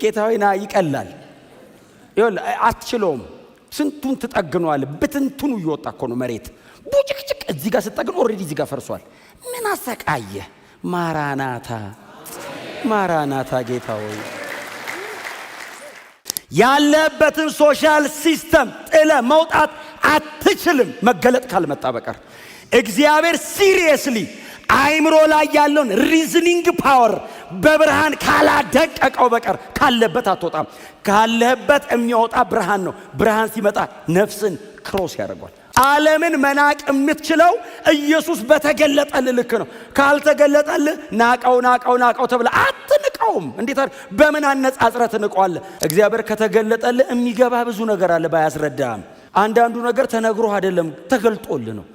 ጌታዊና ይቀላል ይወል አትችሎም ስንቱን ተጠግኗል በትንቱኑ ይወጣ እኮ ነው መሬት ቡጭቅጭቅ እዚህ ጋር ተጠግኖ ኦሬዲ እዚህ ጋር ፈርሷል ምን አሰቃየ ማራናታ ጌታው ያለበትን ሶሻል ሲስተም ጥለ መውጣት አትችልም መገለጥ ካልመጣ በቀር እግዚአብሔር ሲሪየስሊ አይምሮ ላይ ያለውን ሪዝኒንግ ፓወር በብርሃን ካላደቀቀው በቀር ካለበት አትወጣም ካለበት የሚወጣ ብርሃን ነው ብርሃን ሲመጣ ነፍስን ክሮስ ያደርጋል ዓለምን መናቅ የምትችለው ኢየሱስ በተገለጠል ልክ ነው ካልተገለጠል ናቀው ተብለ አትንቀውም እንዴት በምን አነጻጽረ ትንቀዋለ እግዚአብሔር ከተገለጠል የሚገባ ብዙ ነገር አለ ባያስረዳም አንዳንዱ ነገር ተነግሮ አይደለም ተገልጦልህ ነው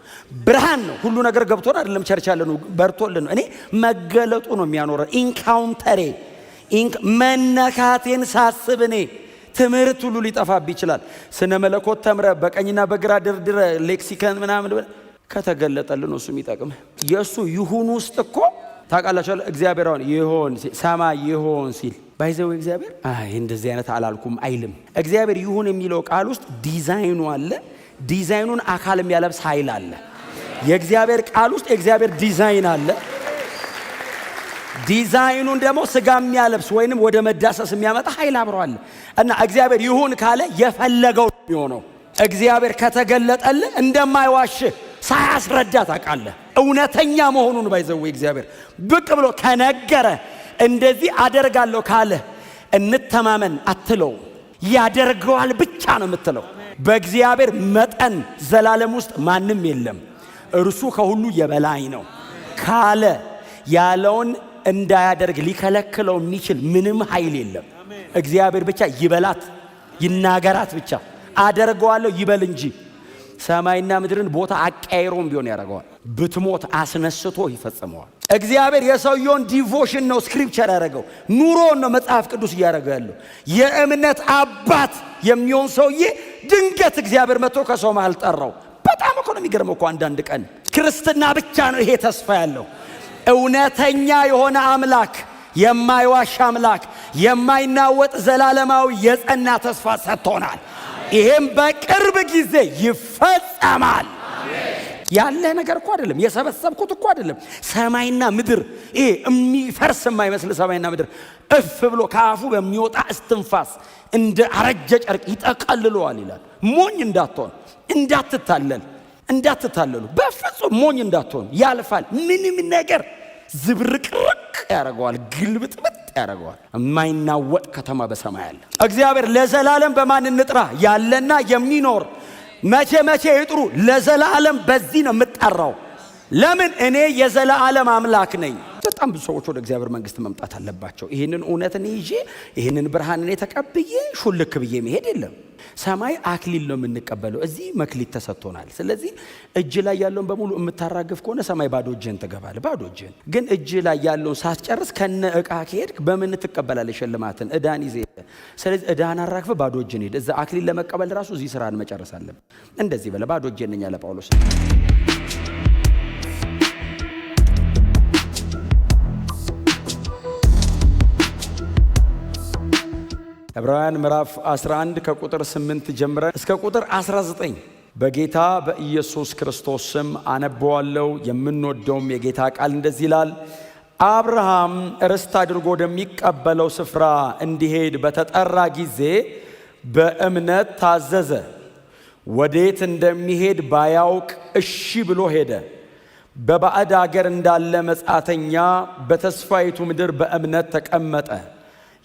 ብርሃን ነው ሁሉ ነገር ገብቶን አይደለም ቸርች ያለነው በርቶልን ነው እኔ መገለጡ ነው የሚያኖረው ኢንካውንተሬ መነካቴን ሳስብኔ ትምህርት ሁሉ ሊጠፋብ ይችላል ስነ መለኮት ተምረ በቀኝና በግራ ድርድረ ሌክሲከን ምናምን ከተገለጠልን ነው እሱ የሚጠቅም የሱ ይሁን ውስጥ እኮ ታውቃላችሁ እግዚአብሔር አሁን ይሆን ሰማይ ይሆን ሲል ባይዘው እግዚአብሔር እንደዚህ አይነት አላልኩም አይልም እግዚአብሔር ይሁን የሚለው ቃል ውስጥ ዲዛይኑ አለ ዲዛይኑን አካል የሚያለብስ ኃይል አለ የእግዚአብሔር ቃል ውስጥ የእግዚአብሔር ዲዛይን አለ ዲዛይኑን ደግሞ ስጋ የሚያለብስ ወይንም ወደ መዳሰስ የሚያመጣ ኃይል አብሯል እና እግዚአብሔር ይሁን ካለ የፈለገው የሚሆነው እግዚአብሔር ከተገለጠል እንደማይዋሽ ሳያስረዳ ታውቃለህ እውነተኛ መሆኑን ባይዘው እግዚአብሔር ብቅ ብሎ ከነገረ እንደዚህ አደርጋለሁ ካለ እንተማመን አትለው ያደርገዋል ብቻ ነው የምትለው በእግዚአብሔር መጠን ዘላለም ውስጥ ማንም የለም እርሱ ከሁሉ የበላይ ነው ካለ ያለውን እንዳያደርግ ሊከለክለው የሚችል ምንም ኃይል የለም እግዚአብሔር ብቻ ይበላት ይናገራት ብቻ አደርገዋለሁ ይበል እንጂ ሰማይና ምድርን ቦታ አቀያይሮም ቢሆን ያደርገዋል ብትሞት አስነስቶ ይፈጽመዋል እግዚአብሔር የሰውየውን ዲቮሽን ነው ስክሪፕቸር ያደረገው ኑሮን ነው መጽሐፍ ቅዱስ ያደረገው ያለው የእምነት አባት የሚሆን ሰውዬ ድንገት እግዚአብሔር መጥቶ ከሰው መሃል ጠራው በጣም እኮ ነው የሚገርመው እኮ አንዳንድ ቀን ክርስትና ብቻ ነው ይሄ ተስፋ ያለው እውነተኛ የሆነ አምላክ የማይዋሽ አምላክ የማይናወጥ ዘላለማዊ የጸና ተስፋ ሰጥቶናል ይሄም በቅርብ ጊዜ ይፈጸማል ያለ ነገር እኮ አይደለም የሰበሰብኩት እኮ አይደለም ሰማይና ምድር የሚፈርስ የማይመስል ሰማይና ምድር እፍ ብሎ ካፉ በሚወጣ እስትንፋስ እንደ አረጀ ጨርቅ ይጠቀልለዋል ይላል ሞኝ እንዳትሆን እንዳትታለሉ በፍጹም ሞኝ እንዳትሆን ያልፋል ምንም ነገር ዝብርቅርቅ ያደርገዋል ግልብጥብጥ ያደርገዋል የማይናወጥ ከተማ በሰማይ አለ እግዚአብሔር ለዘላለም በማን እንጥራ ያለና የሚኖር መቼ ይጥሩ ለዘላለም በዚህ ነው የምጠራው ለምን እኔ የዘላለም አምላክ ነኝ በጣም ብዙ ሰዎች ወደ እግዚአብሔር መንግስት መምጣት አለባቸው ይሄንን እውነትን ይዤ ይሄንን ብርሃንን ተቀብዬ ሹልክ ብዬ መሄድ የለም ሰማይ አክሊል ነው የምንቀበለው እዚህ መክሊት ተሰጥቶናል ስለዚህ እጅ ላይ ያለውን በሙሉ የምታራግፍ ከሆነ ሰማይ ባዶ እጅን ትገባለህ ባዶ እጅን ግን እጅ ላይ ያለውን ሳትጨርስ ከነ ዕቃ ከሄድክ በምን ትቀበላለህ ሽልማትን ዕዳን ይዘህ ስለዚህ ዕዳን አራግፈ ባዶ እጅን ሄድ እዛ አክሊል ለመቀበል ራሱ እዚህ ስራን መጨረስ አለብን እንደዚህ በለ ባዶ እጅን ነኝ ያለ ጳውሎስ ዕብራውያን ምዕራፍ 11 ከቁጥር 8 ጀምረን እስከ ቁጥር 19 በጌታ በኢየሱስ ክርስቶስ ስም አነበዋለሁ የምንወደውም የጌታ ቃል እንደዚህ ይላል አብርሃም ርስት አድርጎ ወደሚቀበለው ስፍራ እንዲሄድ በተጠራ ጊዜ በእምነት ታዘዘ ወዴት እንደሚሄድ ባያውቅ እሺ ብሎ ሄደ በባዕድ አገር እንዳለ መጻተኛ በተስፋይቱ ምድር በእምነት ተቀመጠ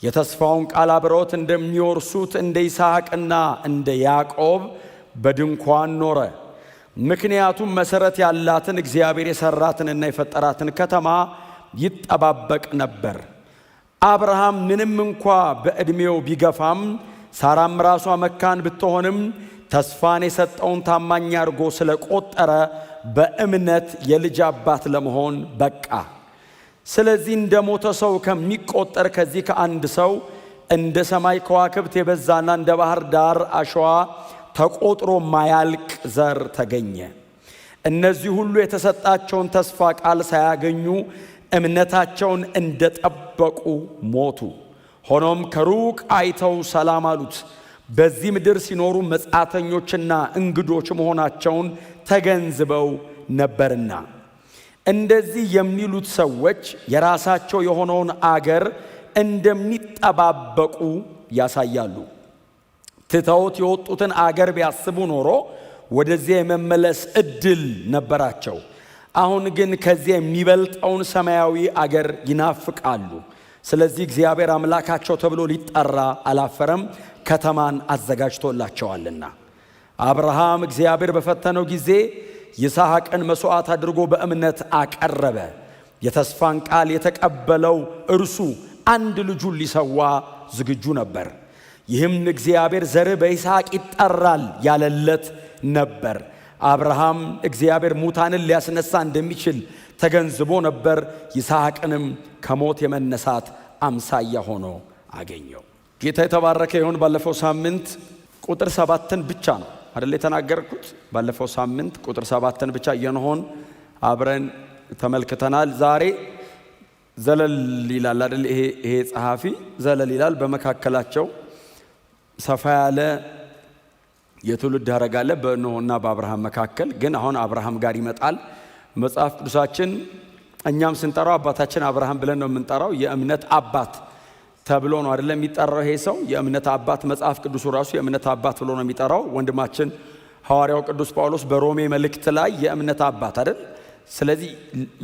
የተስፋውን ቃል አብረውት እንደሚወርሱት እንደ ይስሐቅና እንደ ያዕቆብ በድንኳን ኖረ ምክንያቱም መሰረት ያላትን እግዚአብሔር የሰራትንና የፈጠራትን ከተማ ይጠባበቅ ነበር አብርሃም ምንም እንኳ በዕድሜው ቢገፋም ሳራም ራሷ መካን ብትሆንም ተስፋን የሰጠውን ታማኝ አድርጎ ስለቆጠረ በእምነት የልጅ አባት ለመሆን በቃ ስለዚህ እንደ ሞተ ሰው ከሚቆጠር ከዚህ ከአንድ ሰው እንደ ሰማይ ከዋክብት የበዛና እንደ ባህር ዳር አሸዋ ተቆጥሮ ማያልቅ ዘር ተገኘ እነዚህ ሁሉ የተሰጣቸውን ተስፋ ቃል ሳያገኙ እምነታቸውን እንደጠበቁ ሞቱ ሆኖም ከሩቅ አይተው ሰላም አሉት። በዚህ ምድር ሲኖሩ መጻተኞችና እንግዶች መሆናቸውን ተገንዝበው ነበርና። እንደዚህ የሚሉት ሰዎች የራሳቸው የሆነውን አገር እንደሚጠባበቁ ያሳያሉ። ትተውት የወጡትን አገር ቢያስቡ ኖሮ ወደዚያ የመመለስ እድል ነበራቸው። አሁን ግን ከዚያ የሚበልጠውን ሰማያዊ አገር ይናፍቃሉ። ስለዚህ እግዚአብሔር አምላካቸው ተብሎ ሊጠራ አላፈረም፣ ከተማን አዘጋጅቶላቸዋልና። አብርሃም እግዚአብሔር በፈተነው ጊዜ ይስሐቅን መስዋዕት አድርጎ በእምነት አቀረበ። የተስፋን ቃል የተቀበለው እርሱ አንድ ልጁን ሊሰዋ ዝግጁ ነበር። ይህም እግዚአብሔር ዘርህ በይስሐቅ ይጠራል ያለለት ነበር። አብርሃም እግዚአብሔር ሙታንን ሊያስነሳ እንደሚችል ተገንዝቦ ነበር። ይስሐቅንም ከሞት የመነሳት አምሳያ ሆኖ አገኘው። ጌታ የተባረከ ይሁን። ባለፈው ሳምንት ቁጥር 7ን ብቻ ነው አይደል የተናገርኩት? ባለፈው ሳምንት ቁጥር 7ን ብቻ የኖሆን አብረን ተመልክተናል። ዛሬ ዘለል ይላል አይደል? ይሄ ጸሐፊ ዘለል ይላል። በመካከላቸው ሰፋ ያለ የትውልድ ሐረግ አለ በኖህና በአብርሃም መካከል። ግን አሁን አብርሃም ጋር ይመጣል። መጽሐፍ ቅዱሳችን እኛም ስንጠራው አባታችን አብርሃም ብለን ነው የምንጠራው። የእምነት አባት ተብሎ ነው አይደለም የሚጠራው ይሄ ሰው የእምነት አባት። መጽሐፍ ቅዱሱ ራሱ የእምነት አባት ብሎ ነው የሚጠራው። ወንድማችን ሐዋርያው ቅዱስ ጳውሎስ በሮሜ መልእክት ላይ የእምነት አባት አይደል? ስለዚህ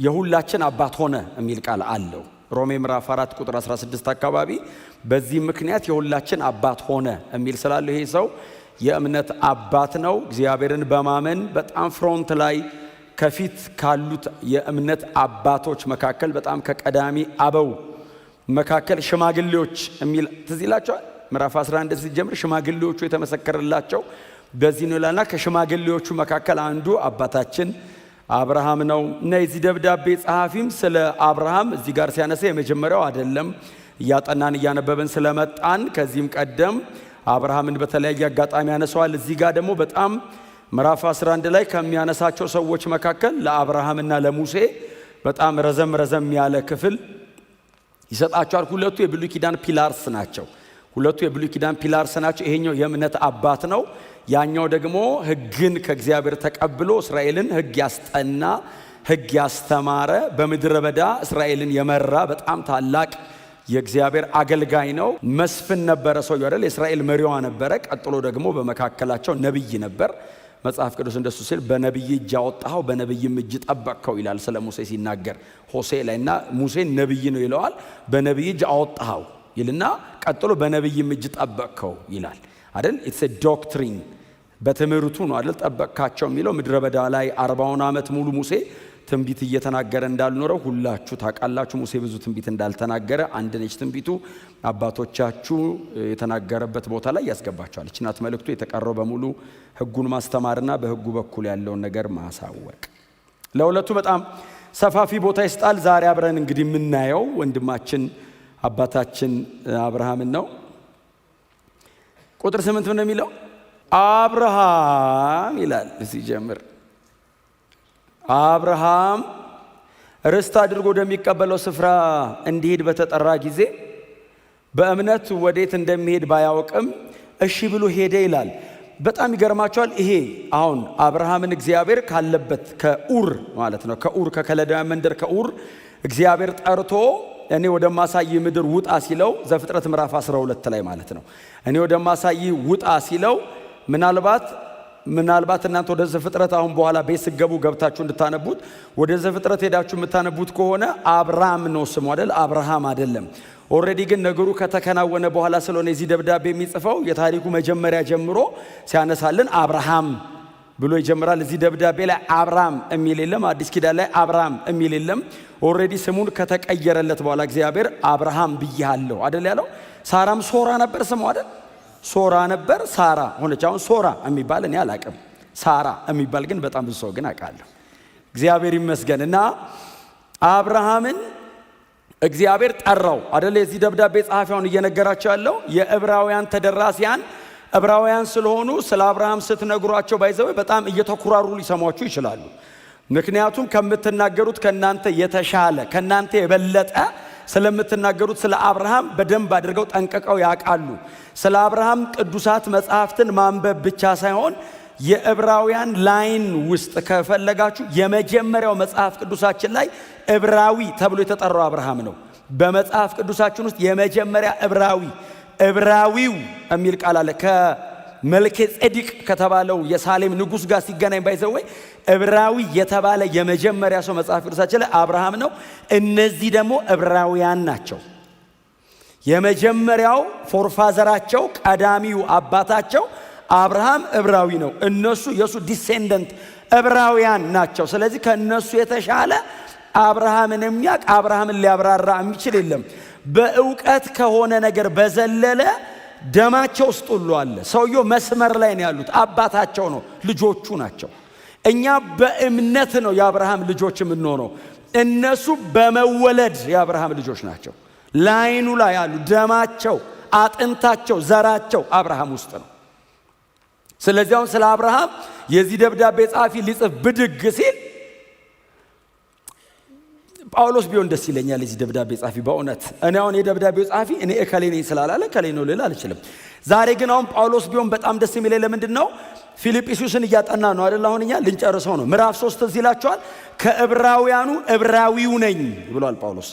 የሁላችን አባት ሆነ የሚል ቃል አለው። ሮሜ ምዕራፍ 4 ቁጥር 16 አካባቢ በዚህ ምክንያት የሁላችን አባት ሆነ የሚል ስላለው ይሄ ሰው የእምነት አባት ነው። እግዚአብሔርን በማመን በጣም ፍሮንት ላይ ከፊት ካሉት የእምነት አባቶች መካከል በጣም ከቀዳሚ አበው መካከል ሽማግሌዎች የሚል ትዝ ይላቸዋል። ምዕራፍ 11 ሲጀምር ሽማግሌዎቹ የተመሰከረላቸው በዚህ ነው ይላልና ከሽማግሌዎቹ መካከል አንዱ አባታችን አብርሃም ነው። እና የዚህ ደብዳቤ ጸሐፊም ስለ አብርሃም እዚህ ጋር ሲያነሳ የመጀመሪያው አይደለም። እያጠናን እያነበበን ስለመጣን ከዚህም ቀደም አብርሃምን በተለያየ አጋጣሚ ያነሳዋል። እዚህ ጋር ደግሞ በጣም ምዕራፍ 11 ላይ ከሚያነሳቸው ሰዎች መካከል ለአብርሃምና ለሙሴ በጣም ረዘም ያለ ክፍል ይሰጣቸዋል። ሁለቱ የብሉይ ኪዳን ፒላርስ ናቸው። ይሄኛው የእምነት አባት ነው። ያኛው ደግሞ ሕግን ከእግዚአብሔር ተቀብሎ እስራኤልን ሕግ ያስጠና፣ ሕግ ያስተማረ፣ በምድረ በዳ እስራኤልን የመራ በጣም ታላቅ የእግዚአብሔር አገልጋይ ነው። መስፍን ነበረ ሰውየው አይደል? የእስራኤል መሪዋ ነበረ። ቀጥሎ ደግሞ በመካከላቸው ነብይ ነበር። መጽሐፍ ቅዱስ እንደሱ ሲል በነብይ እጅ አወጣኸው በነብይም እጅ ጠበቅከው ይላል ስለ ሙሴ ሲናገር ሆሴ ላይና ሙሴን ነብይ ነው ይለዋል። በነብይ እጅ አወጣኸው ይልና ቀጥሎ በነብይም እጅ ጠበቅከው ይላል አይደል? ኢትስ ኤ ዶክትሪን በትምህርቱ ነው አይደል? ጠበቅካቸው የሚለው ምድረ በዳ ላይ 40 ዓመት ሙሉ ሙሴ ትንቢት እየተናገረ እንዳልኖረው ሁላችሁ ታውቃላችሁ። ሙሴ ብዙ ትንቢት እንዳልተናገረ አንድ ነች ትንቢቱ። አባቶቻችሁ የተናገረበት ቦታ ላይ ያስገባቸዋል። እቺ ናት መልእክቱ። የተቀረው በሙሉ ሕጉን ማስተማርና በሕጉ በኩል ያለውን ነገር ማሳወቅ። ለሁለቱ በጣም ሰፋፊ ቦታ ይስጣል። ዛሬ አብረን እንግዲህ የምናየው ወንድማችን አባታችን አብርሃምን ነው። ቁጥር 8 ምን የሚለው? አብርሃም ይላል ሲጀምር። አብርሃም ርስት አድርጎ ወደሚቀበለው ስፍራ እንዲሄድ በተጠራ ጊዜ በእምነት ወዴት እንደሚሄድ ባያውቅም እሺ ብሎ ሄደ ይላል። በጣም ይገርማቸዋል። ይሄ አሁን አብርሃምን እግዚአብሔር ካለበት ከኡር ማለት ነው ከከለዳውያን መንደር ከኡር እግዚአብሔር ጠርቶ እኔ ወደማሳይ ምድር ውጣ ሲለው ዘፍጥረት ምዕራፍ 12 ላይ ማለት ነው። እኔ ወደማሳይ ውጣ ሲለው ምናልባት እናንተ ወደ ዘፍጥረት አሁን በኋላ ቤት ስገቡ ገብታችሁ እንድታነቡት ወደ ዘፍጥረት ሄዳችሁ የምታነቡት ከሆነ አብርሃም ነው ስሙ አይደል? አብርሃም አይደለም። ኦልሬዲ ግን ነገሩ ከተከናወነ በኋላ ስለሆነ እዚህ ደብዳቤ የሚጽፈው የታሪኩ መጀመሪያ ጀምሮ ሲያነሳልን አብርሃም ብሎ ይጀምራል። እዚህ ደብዳቤ ላይ አብርሃም የሚል የለም። አዲስ ኪዳን ላይ አብርሃም የሚል የለም። ኦልሬዲ ስሙን ከተቀየረለት በኋላ እግዚአብሔር አብርሃም ብያለሁ አይደል ያለው። ሳራም ሶራ ነበር ስሙ አይደል? ሶራ ነበር ሳራ ሆነች። አሁን ሶራ የሚባል እኔ አላቅም። ሳራ የሚባል ግን በጣም ብዙ ሰው ግን አውቃለሁ። እግዚአብሔር ይመስገን። እና አብርሃምን እግዚአብሔር ጠራው አይደል? የዚህ ደብዳቤ ጸሐፊውን እየነገራቸው ያለው የዕብራውያን ተደራሲያን ዕብራውያን ስለሆኑ ስለ አብርሃም ስትነግሯቸው ባይዘው በጣም እየተኩራሩ ሊሰሟችሁ ይችላሉ። ምክንያቱም ከምትናገሩት ከናንተ የተሻለ ከናንተ የበለጠ ስለምትናገሩት ስለ አብርሃም በደንብ አድርገው ጠንቀቀው ያውቃሉ። ስለ አብርሃም ቅዱሳት መጽሐፍትን ማንበብ ብቻ ሳይሆን የዕብራውያን ላይን ውስጥ ከፈለጋችሁ የመጀመሪያው መጽሐፍ ቅዱሳችን ላይ ዕብራዊ ተብሎ የተጠራው አብርሃም ነው። በመጽሐፍ ቅዱሳችን ውስጥ የመጀመሪያ ዕብራዊው የሚል ቃል አለ። ከመልከ ጼዴቅ ከተባለው የሳሌም ንጉሥ ጋር ሲገናኝ ባይዘወይ ዕብራዊ የተባለ የመጀመሪያ ሰው መጽሐፍ ቅዱሳችን ላይ አብርሃም ነው። እነዚህ ደግሞ ዕብራውያን ናቸው። የመጀመሪያው ፎርፋዘራቸው ቀዳሚው አባታቸው አብርሃም ዕብራዊ ነው። እነሱ የሱ ዲሴንደንት ዕብራውያን ናቸው። ስለዚህ ከነሱ የተሻለ አብርሃምን የሚያውቅ አብርሃምን ሊያብራራ የሚችል የለም። በእውቀት ከሆነ ነገር በዘለለ ደማቸው ውስጥ ሁሉ አለ። ሰውየው መስመር ላይ ነው ያሉት። አባታቸው ነው፣ ልጆቹ ናቸው። እኛ በእምነት ነው የአብርሃም ልጆች የምንሆነው። እነሱ በመወለድ የአብርሃም ልጆች ናቸው። ላይኑ ላይ ያሉ ደማቸው፣ አጥንታቸው፣ ዘራቸው አብርሃም ውስጥ ነው። ስለዚህ አሁን ስለ አብርሃም የዚህ ደብዳቤ ጻፊ ሊጽፍ ብድግ ሲል ጳውሎስ ቢሆን ደስ ይለኛል። የዚህ ደብዳቤ ጻፊ በእውነት እኔ አሁን የደብዳቤው ጻፊ እኔ እከሌ ነኝ ስላላለ እከሌ ነው ልል አልችልም። ዛሬ ግን አሁን ጳውሎስ ቢሆን በጣም ደስ የሚለኝ ለምንድን ነው? ፊልጵስዩስን እያጠና ነው አይደል? አሁን እኛ ልንጨርሰው ነው። ምዕራፍ 3 እዚህ ይላችኋል። ከዕብራውያኑ ዕብራዊው ነኝ ብሏል ጳውሎስ።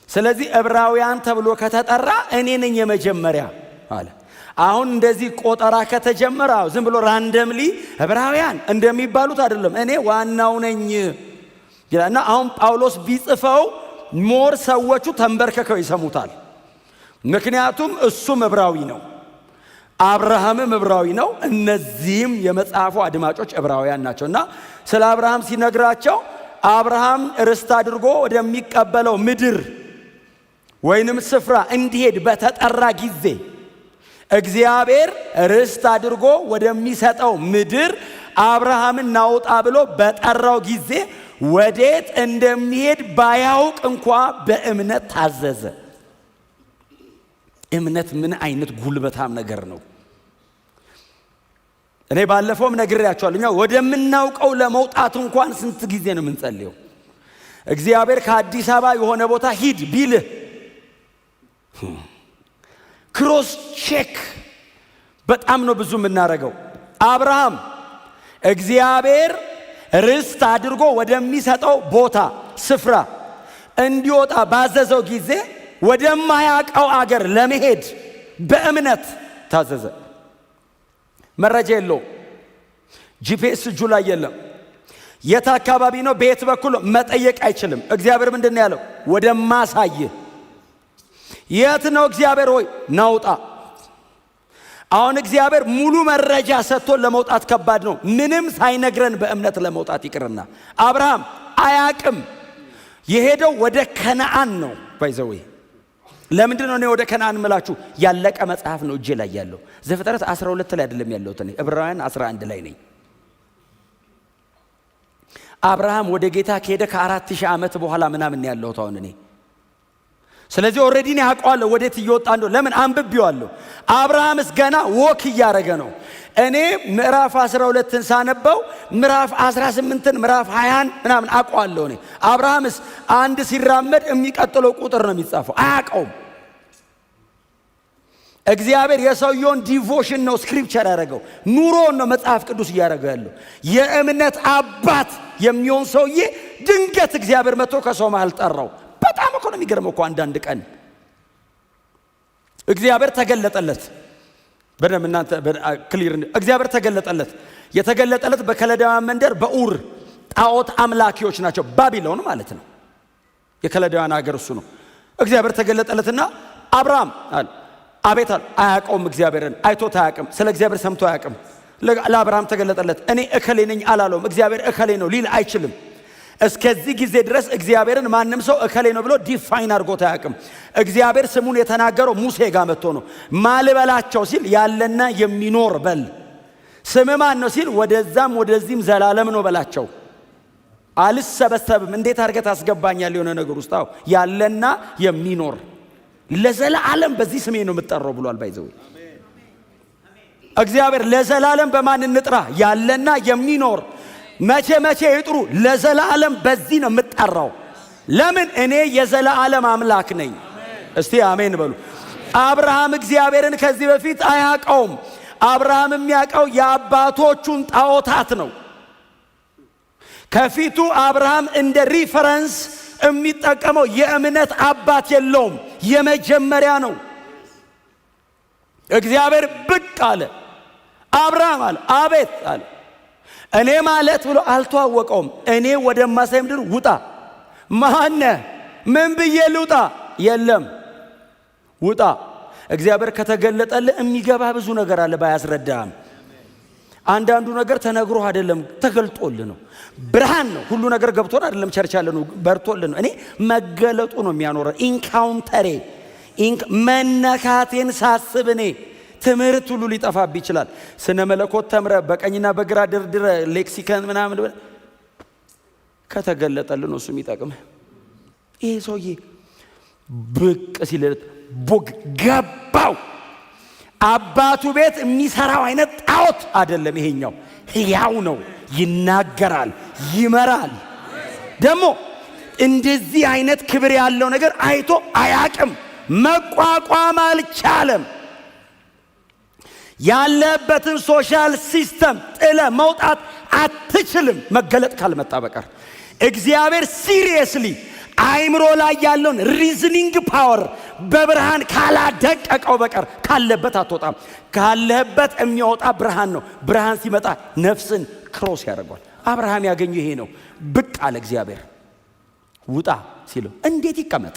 ስለዚህ ዕብራውያን ተብሎ ከተጠራ እኔ ነኝ የመጀመሪያ አለ። አሁን እንደዚህ ቆጠራ ከተጀመረ ዝም ብሎ ራንደምሊ ዕብራውያን እንደሚባሉት አይደለም፣ እኔ ዋናው ነኝ ይላልና አሁን ጳውሎስ ቢጽፈው ሞር ሰዎቹ ተንበርከከው ይሰሙታል። ምክንያቱም እሱም ዕብራዊ ነው፣ አብርሃምም ዕብራዊ ነው። እነዚህም የመጽሐፉ አድማጮች ዕብራውያን ናቸውና ስለ አብርሃም ሲነግራቸው አብርሃም ርስት አድርጎ ወደሚቀበለው ምድር ወይንም ስፍራ እንዲሄድ በተጠራ ጊዜ እግዚአብሔር ርስት አድርጎ ወደሚሰጠው ምድር አብርሃምን ናውጣ ብሎ በጠራው ጊዜ ወዴት እንደሚሄድ ባያውቅ እንኳ በእምነት ታዘዘ። እምነት ምን አይነት ጉልበታም ነገር ነው! እኔ ባለፈውም ነግሬያቸዋለሁ። እኛ ወደምናውቀው ለመውጣት እንኳን ስንት ጊዜ ነው የምንጸልየው? እግዚአብሔር ከአዲስ አበባ የሆነ ቦታ ሂድ ቢልህ ክሮስ ቼክ በጣም ነው ብዙ የምናደርገው። አብርሃም እግዚአብሔር ርስት አድርጎ ወደሚሰጠው ቦታ ስፍራ እንዲወጣ ባዘዘው ጊዜ ወደማያውቀው አገር ለመሄድ በእምነት ታዘዘ። መረጃ የለውም፣ ጂፒኤስ እጁ ላይ የለም። የት አካባቢ ነው በየት በኩል መጠየቅ አይችልም። እግዚአብሔር ምንድን ነው ያለው? ወደማሳይህ። የት ነው እግዚአብሔር ሆይ ናውጣ። አሁን እግዚአብሔር ሙሉ መረጃ ሰጥቶን ለመውጣት ከባድ ነው፣ ምንም ሳይነግረን በእምነት ለመውጣት ይቅርና። አብርሃም አያቅም። የሄደው ወደ ከነዓን ነው። ባይዘዌ ለምንድን ነው እኔ ወደ ከነዓን ምላችሁ? ያለቀ መጽሐፍ ነው እጄ ላይ ያለው። ዘፍጥረት 12 ላይ አይደለም ያለሁት እኔ ዕብራውያን 11 ላይ ነኝ። አብርሃም ወደ ጌታ ከሄደ ከ4000 ዓመት በኋላ ምናምን ያለሁት አሁን እኔ። ስለዚህ ኦልሬዲ እኔ አውቀዋለሁ ወዴት እየወጣ እንደው። ለምን አንብቤዋለሁ። አብርሃምስ ገና ወክ እያደረገ ነው። እኔ ምዕራፍ 12ን ሳነበው ምዕራፍ 18ን ምዕራፍ 20ን ምናምን አውቀዋለሁ እኔ። አብርሃምስ አንድ ሲራመድ የሚቀጥለው ቁጥር ነው የሚጻፈው፣ አያውቀውም። እግዚአብሔር የሰውየውን ዲቮሽን ነው ስክሪፕቸር ያደረገው፣ ኑሮን ነው መጽሐፍ ቅዱስ እያደረገው ያለው። የእምነት አባት የሚሆን ሰውዬ ድንገት እግዚአብሔር መጥቶ ከሰው መሃል ጠራው። በጣም እኮ ነው የሚገርመው እኮ። አንዳንድ ቀን እግዚአብሔር ተገለጠለት። በደም እናንተ ክሊር እግዚአብሔር ተገለጠለት። የተገለጠለት በከለዳውያን መንደር በኡር ጣዖት አምላኪዎች ናቸው። ባቢሎን ማለት ነው። የከለዳውያን ሀገር እሱ ነው። እግዚአብሔር ተገለጠለትና አብርሃም አለ። አቤት አለ። አያውቀውም። እግዚአብሔርን አይቶት አያውቅም። ስለ እግዚአብሔር ሰምቶ አያውቅም። ለአብርሃም ተገለጠለት። እኔ እከሌ ነኝ አላለውም። እግዚአብሔር እከሌ ነው ሊል አይችልም። እስከዚህ ጊዜ ድረስ እግዚአብሔርን ማንም ሰው እከሌ ነው ብሎ ዲፋይን አድርጎት አያውቅም። እግዚአብሔር ስሙን የተናገረው ሙሴ ጋር መጥቶ ነው። ማልበላቸው ሲል ያለና የሚኖር በል። ስም ማን ነው ሲል ወደዛም ወደዚህም ዘላለም ነው በላቸው። አልሰበሰብም። እንዴት አድርገህ ታስገባኛለህ የሆነ ነገር ውስጥ? አዎ ያለና የሚኖር ለዘላለም በዚህ ስሜ ነው የምትጠራው ብሏል። ባይዘው እግዚአብሔር ለዘላለም በማን እንጥራ? ያለና የሚኖር። መቼ ይጥሩ? ለዘላለም በዚህ ነው የምትጠራው። ለምን? እኔ የዘላለም አምላክ ነኝ። እስቲ አሜን በሉ። አብርሃም እግዚአብሔርን ከዚህ በፊት አያውቀውም። አብርሃም የሚያውቀው የአባቶቹን ጣዖታት ነው። ከፊቱ አብርሃም እንደ ሪፈረንስ የሚጠቀመው የእምነት አባት የለውም። የመጀመሪያ ነው። እግዚአብሔር ብቅ አለ። አብርሃም አለ። አቤት አለ። እኔ ማለት ብሎ አልተዋወቀውም። እኔ ወደማሳይ ምድር ውጣ። ማነ? ምን ብዬ ልውጣ? የለም ውጣ። እግዚአብሔር ከተገለጠልህ የሚገባ ብዙ ነገር አለ ባያስረዳም። አንዳንዱ ነገር ተነግሮ አይደለም ተገልጦልህ ነው። ብርሃን ነው። ሁሉ ነገር ገብቶን አይደለም ቸርች ያለ ነው በርቶልን ነው። እኔ መገለጡ ነው የሚያኖረን። ኢንካውንተሬ መነካቴን ሳስብ እኔ ትምህርት ሁሉ ሊጠፋብ ይችላል። ስነ መለኮት ተምረ በቀኝና በግራ ድርድረ ሌክሲከን ምናምን ከተገለጠልን ነው እሱ የሚጠቅም። ይሄ ሰውዬ ብቅ ሲለት ቦግ ገባው። አባቱ ቤት የሚሰራው አይነት ጣዖት አይደለም ይሄኛው። ሕያው ነው፣ ይናገራል፣ ይመራል። ደግሞ እንደዚህ አይነት ክብር ያለው ነገር አይቶ አያቅም። መቋቋም አልቻለም። ያለበትን ሶሻል ሲስተም ጥለ መውጣት አትችልም መገለጥ ካልመጣ በቀር። እግዚአብሔር ሲሪየስሊ አይምሮ ላይ ያለውን ሪዝኒንግ ፓወር በብርሃን ካላደቀቀው በቀር ካለበት አትወጣም። ካለበት የሚወጣ ብርሃን ነው። ብርሃን ሲመጣ ነፍስን ክሮስ ያደርጋል። አብርሃም ያገኘው ይሄ ነው። ብቅ አለ እግዚአብሔር። ውጣ ሲለው እንዴት ይቀመጥ?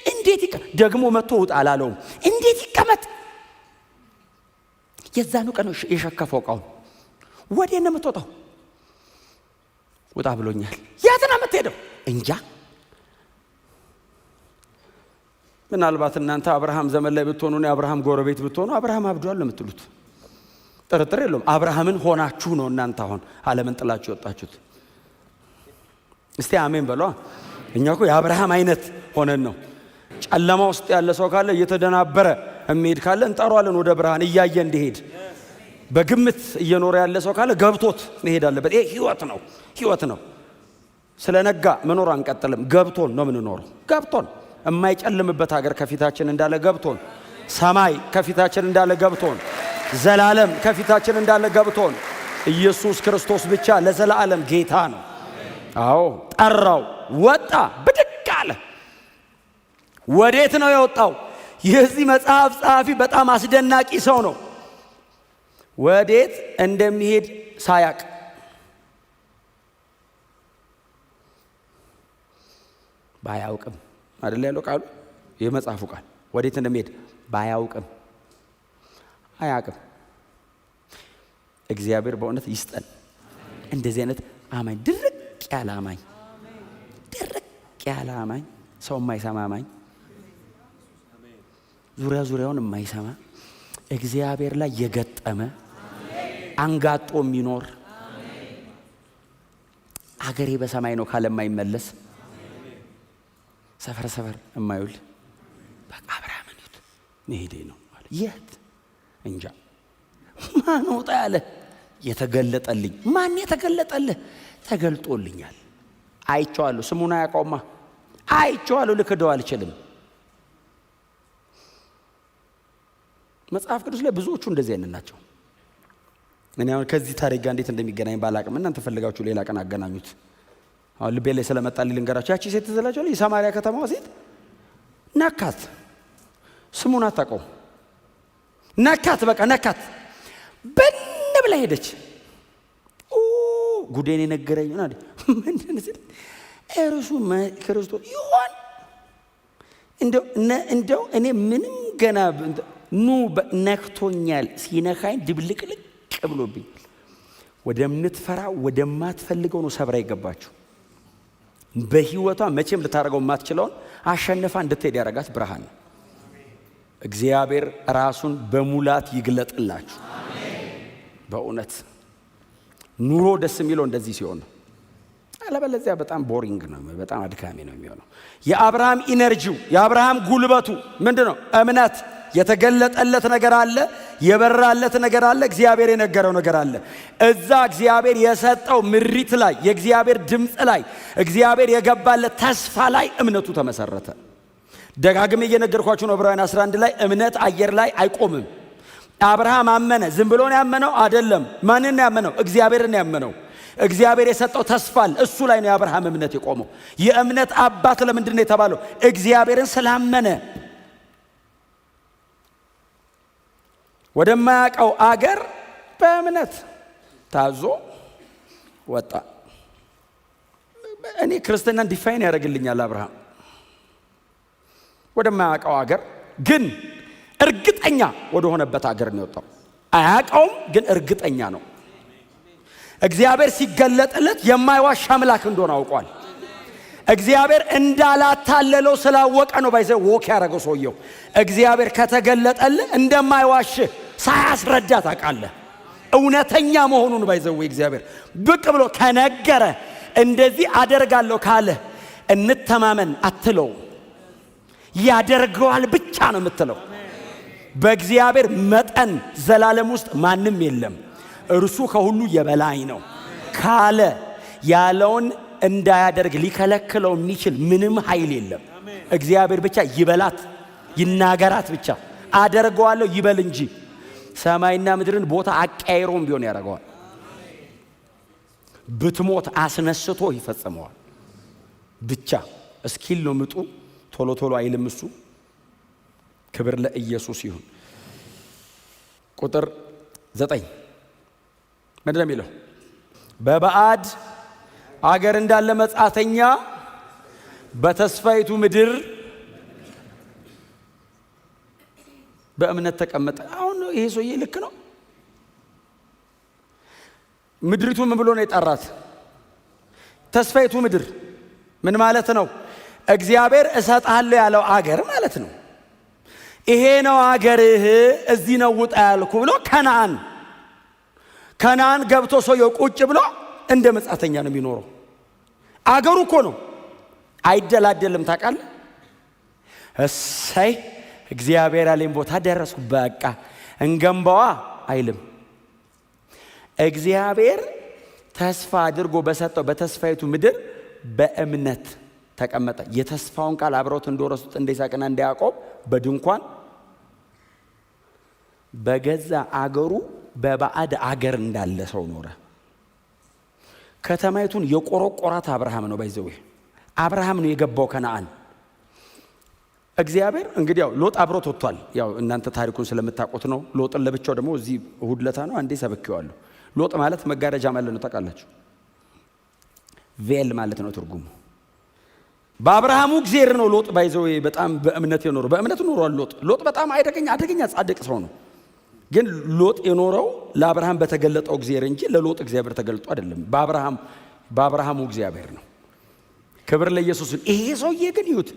እንዴት ይቀመጥ? ደግሞ መጥቶ ውጣ አላለውም። እንዴት ይቀመጥ? የዛኑ ቀን የሸከፈው ዕቃውን ወዴት ነው የምትወጣው? ውጣ ብሎኛል። የት ነው የምትሄደው? እንጃ። ምናልባት እናንተ አብርሃም ዘመን ላይ ብትሆኑ ነው አብርሃም ጎረቤት ብትሆኑ አብርሃም አብዷል ነው የምትሉት። ጥርጥር የለውም። አብርሃምን ሆናችሁ ነው እናንተ አሁን ዓለምን ጥላችሁ ወጣችሁት። እስቲ አሜን በሏ። እኛ እኮ የአብርሃም አይነት ሆነን ነው። ጨለማ ውስጥ ያለ ሰው ካለ እየተደናበረ የሚሄድ ካለ እንጠሯለን ወደ ብርሃን እያየ እንዲሄድ። በግምት እየኖረ ያለ ሰው ካለ ገብቶት መሄድ አለበት። ይሄ ህይወት ነው። ስለነጋ መኖር አንቀጥልም። ገብቶን ነው የምንኖረው። ገብቶን የማይጨልምበት ሀገር ከፊታችን እንዳለ ገብቶን፣ ሰማይ ከፊታችን እንዳለ ገብቶን፣ ዘላለም ከፊታችን እንዳለ ገብቶን፣ ኢየሱስ ክርስቶስ ብቻ ለዘላለም ጌታ ነው። አዎ ጠራው፣ ወጣ፣ ብድግ አለ። ወዴት ነው የወጣው? የዚህ መጽሐፍ ጸሐፊ በጣም አስደናቂ ሰው ነው። ወዴት እንደሚሄድ ሳያቅ ባያውቅም አይደል ያለው ቃሉ፣ የመጽሐፉ ቃል ወዴት እንደሚሄድ ባያውቅም አያውቅም። እግዚአብሔር በእውነት ይስጠን እንደዚህ አይነት አማኝ፣ ድርቅ ያለ አማኝ፣ ሰው የማይሰማ አማኝ፣ ዙሪያውን የማይሰማ እግዚአብሔር ላይ የገጠመ አንጋጦ የሚኖር አገሬ በሰማይ ነው ካለ የማይመለስ ሰፈር የማይውል በቃ አብርሃምን መሄዴ ነው ማለት የት እንጃ። ማን ወጣ ያለ የተገለጠልኝ? ማን የተገለጠልህ? ተገልጦልኛል፣ አይቼዋለሁ። ስሙን አያውቀውማ፣ አይቼዋለሁ። ልክደው አልችልም። መጽሐፍ ቅዱስ ላይ ብዙዎቹ እንደዚህ አይነት ናቸው። እኔ አሁን ከዚህ ታሪክ ጋር እንዴት እንደሚገናኝ ባላቅም እናንተ ፈልጋችሁ ሌላ ቀን አገናኙት። አሁን ልቤ ላይ ስለመጣልኝ ልንገራችሁ። ያቺ ሴት ትዘላችኋል። የሳማሪያ ከተማዋ ሴት ነካት። ስሙን አታውቀው። ነካት፣ በቃ ነካት። በን ብላ ሄደች። ጉዴን የነገረኝ ሆነ ምንድን ሲል እርሱ ክርስቶስ ይሆን እንደው እኔ ምንም ገና ነክቶኛል። ሲነካኝ ድብልቅልቅ ብሎብኝ ወደምትፈራ ወደማትፈልገው ነው ሰብራ ይገባችሁ። በህይወቷ መቼም ልታደርገው የማትችለውን አሸንፋ እንድትሄድ ያደረጋት ብርሃን ነው። እግዚአብሔር ራሱን በሙላት ይግለጥላችሁ። በእውነት ኑሮ ደስ የሚለው እንደዚህ ሲሆን ነው። አለበለዚያ በጣም ቦሪንግ ነው፣ በጣም አድካሚ ነው የሚሆነው። የአብርሃም ኢነርጂው፣ የአብርሃም ጉልበቱ ምንድን ነው? እምነት። የተገለጠለት ነገር አለ። የበራለት ነገር አለ፣ እግዚአብሔር የነገረው ነገር አለ። እዛ እግዚአብሔር የሰጠው ምሪት ላይ፣ የእግዚአብሔር ድምፅ ላይ፣ እግዚአብሔር የገባለት ተስፋ ላይ እምነቱ ተመሰረተ። ደጋግሜ እየነገርኳችሁ ነው። ዕብራውያን 11 ላይ እምነት አየር ላይ አይቆምም። አብርሃም አመነ። ዝም ብሎ ነው ያመነው አይደለም። ማንን ነው ያመነው? እግዚአብሔርን ነው ያመነው። እግዚአብሔር የሰጠው ተስፋ አለ፣ እሱ ላይ ነው የአብርሃም እምነት የቆመው። የእምነት አባት ለምንድን ነው የተባለው? እግዚአብሔርን ስላመነ። ወደማያውቀው አገር በእምነት ታዞ ወጣ። እኔ ክርስትናን ዲፋይን ያደርግልኛል አብርሃም። ወደማያውቀው አገር ግን እርግጠኛ ወደ ሆነበት አገር ነው የወጣው። አያውቀውም ግን እርግጠኛ ነው። እግዚአብሔር ሲገለጥለት የማይዋሽ አምላክ እንደሆነ አውቋል። እግዚአብሔር እንዳላታለለው ስላወቀ ነው ባይዘው ወክ ያደረገው ሰውየው። እግዚአብሔር ከተገለጠልህ እንደማይዋሽ ሳያስረዳ ታውቃለህ። እውነተኛ መሆኑን ባይዘው እግዚአብሔር ብቅ ብሎ ከነገረ እንደዚህ አደርጋለሁ ካለ እንተማመን አትለው፣ ያደርገዋል ብቻ ነው የምትለው። በእግዚአብሔር መጠን ዘላለም ውስጥ ማንም የለም። እርሱ ከሁሉ የበላይ ነው ካለ ያለውን እንዳያደርግ ሊከለክለው የሚችል ምንም ኃይል የለም። እግዚአብሔር ብቻ ይበላት ይናገራት ብቻ። አደርገዋለሁ ይበል እንጂ ሰማይና ምድርን ቦታ አቀያይሮም ቢሆን ያደርገዋል። ብትሞት አስነስቶ ይፈጽመዋል። ብቻ እስኪል ነው ምጡ፣ ቶሎ ቶሎ አይልም እሱ። ክብር ለኢየሱስ ይሁን። ቁጥር 9 ምንድን ነው የሚለው? በባዕድ አገር እንዳለ መጻተኛ በተስፋይቱ ምድር በእምነት ተቀመጠ። አሁን ይሄ ሰውዬ ልክ ነው። ምድሪቱ ምን ብሎ ነው የጠራት? ተስፋይቱ ምድር ምን ማለት ነው? እግዚአብሔር እሰጥሃለሁ ያለው አገር ማለት ነው። ይሄ ነው አገርህ፣ እዚህ ነው ውጣ ያልኩ ብሎ ከነዓን ገብቶ ሰውየው ቁጭ ብሎ እንደ መጻተኛ ነው የሚኖረው። አገሩ እኮ ነው፣ አይደላደልም። ታውቃለህ? እሰይ እግዚአብሔር ያለኝ ቦታ ደረስኩ በቃ እንገንባዋ አይልም። እግዚአብሔር ተስፋ አድርጎ በሰጠው በተስፋይቱ ምድር በእምነት ተቀመጠ። የተስፋውን ቃል አብረውት እንደወረሱት እንደ ይስሐቅና እንደ ያዕቆብ በድንኳን በገዛ አገሩ በባዕድ አገር እንዳለ ሰው ኖረ። ከተማይቱን የቆረቆራት አብርሃም ነው። ባይዘው አብርሃም ነው የገባው ከነዓን። እግዚአብሔር እንግዲህ ያው ሎጥ አብሮት ወጥቷል። ያው እናንተ ታሪኩን ስለምታውቁት ነው። ሎጥን ለብቻው ደግሞ እዚህ እሁድ ለታ ነው አንዴ ሰብኬዋለሁ። ሎጥ ማለት መጋረጃ ማለት ነው። ታውቃላችሁ? ቬል ማለት ነው ትርጉሙ። በአብርሃሙ እግዚአብሔር ነው ሎጥ ባይዘው በጣም በእምነት የኖረው። በእምነት ኖሯል ሎጥ በጣም አደገኛ ጻድቅ ሰው ነው። ግን ሎጥ የኖረው ለአብርሃም በተገለጠው እግዚአብሔር እንጂ ለሎጥ እግዚአብሔር ተገልጦ አይደለም። በአብርሃሙ እግዚአብሔር ነው። ክብር ለኢየሱስ። ይሄ ሰውዬ ግን ይሁት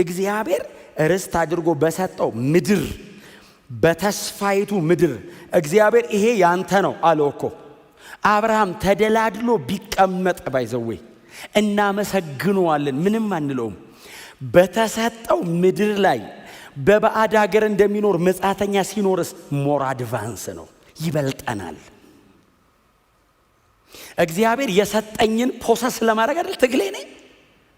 እግዚአብሔር ርስት አድርጎ በሰጠው ምድር፣ በተስፋይቱ ምድር እግዚአብሔር ይሄ ያንተ ነው አለው እኮ። አብርሃም ተደላድሎ ቢቀመጥ ባይዘዌ እናመሰግነዋለን፣ ምንም አንለውም። በተሰጠው ምድር ላይ በባዕድ ሀገር እንደሚኖር መጻተኛ ሲኖርስ ሞር አድቫንስ ነው፣ ይበልጠናል። እግዚአብሔር የሰጠኝን ፖሰስ ለማድረግ አይደል ትግሌ ነኝ።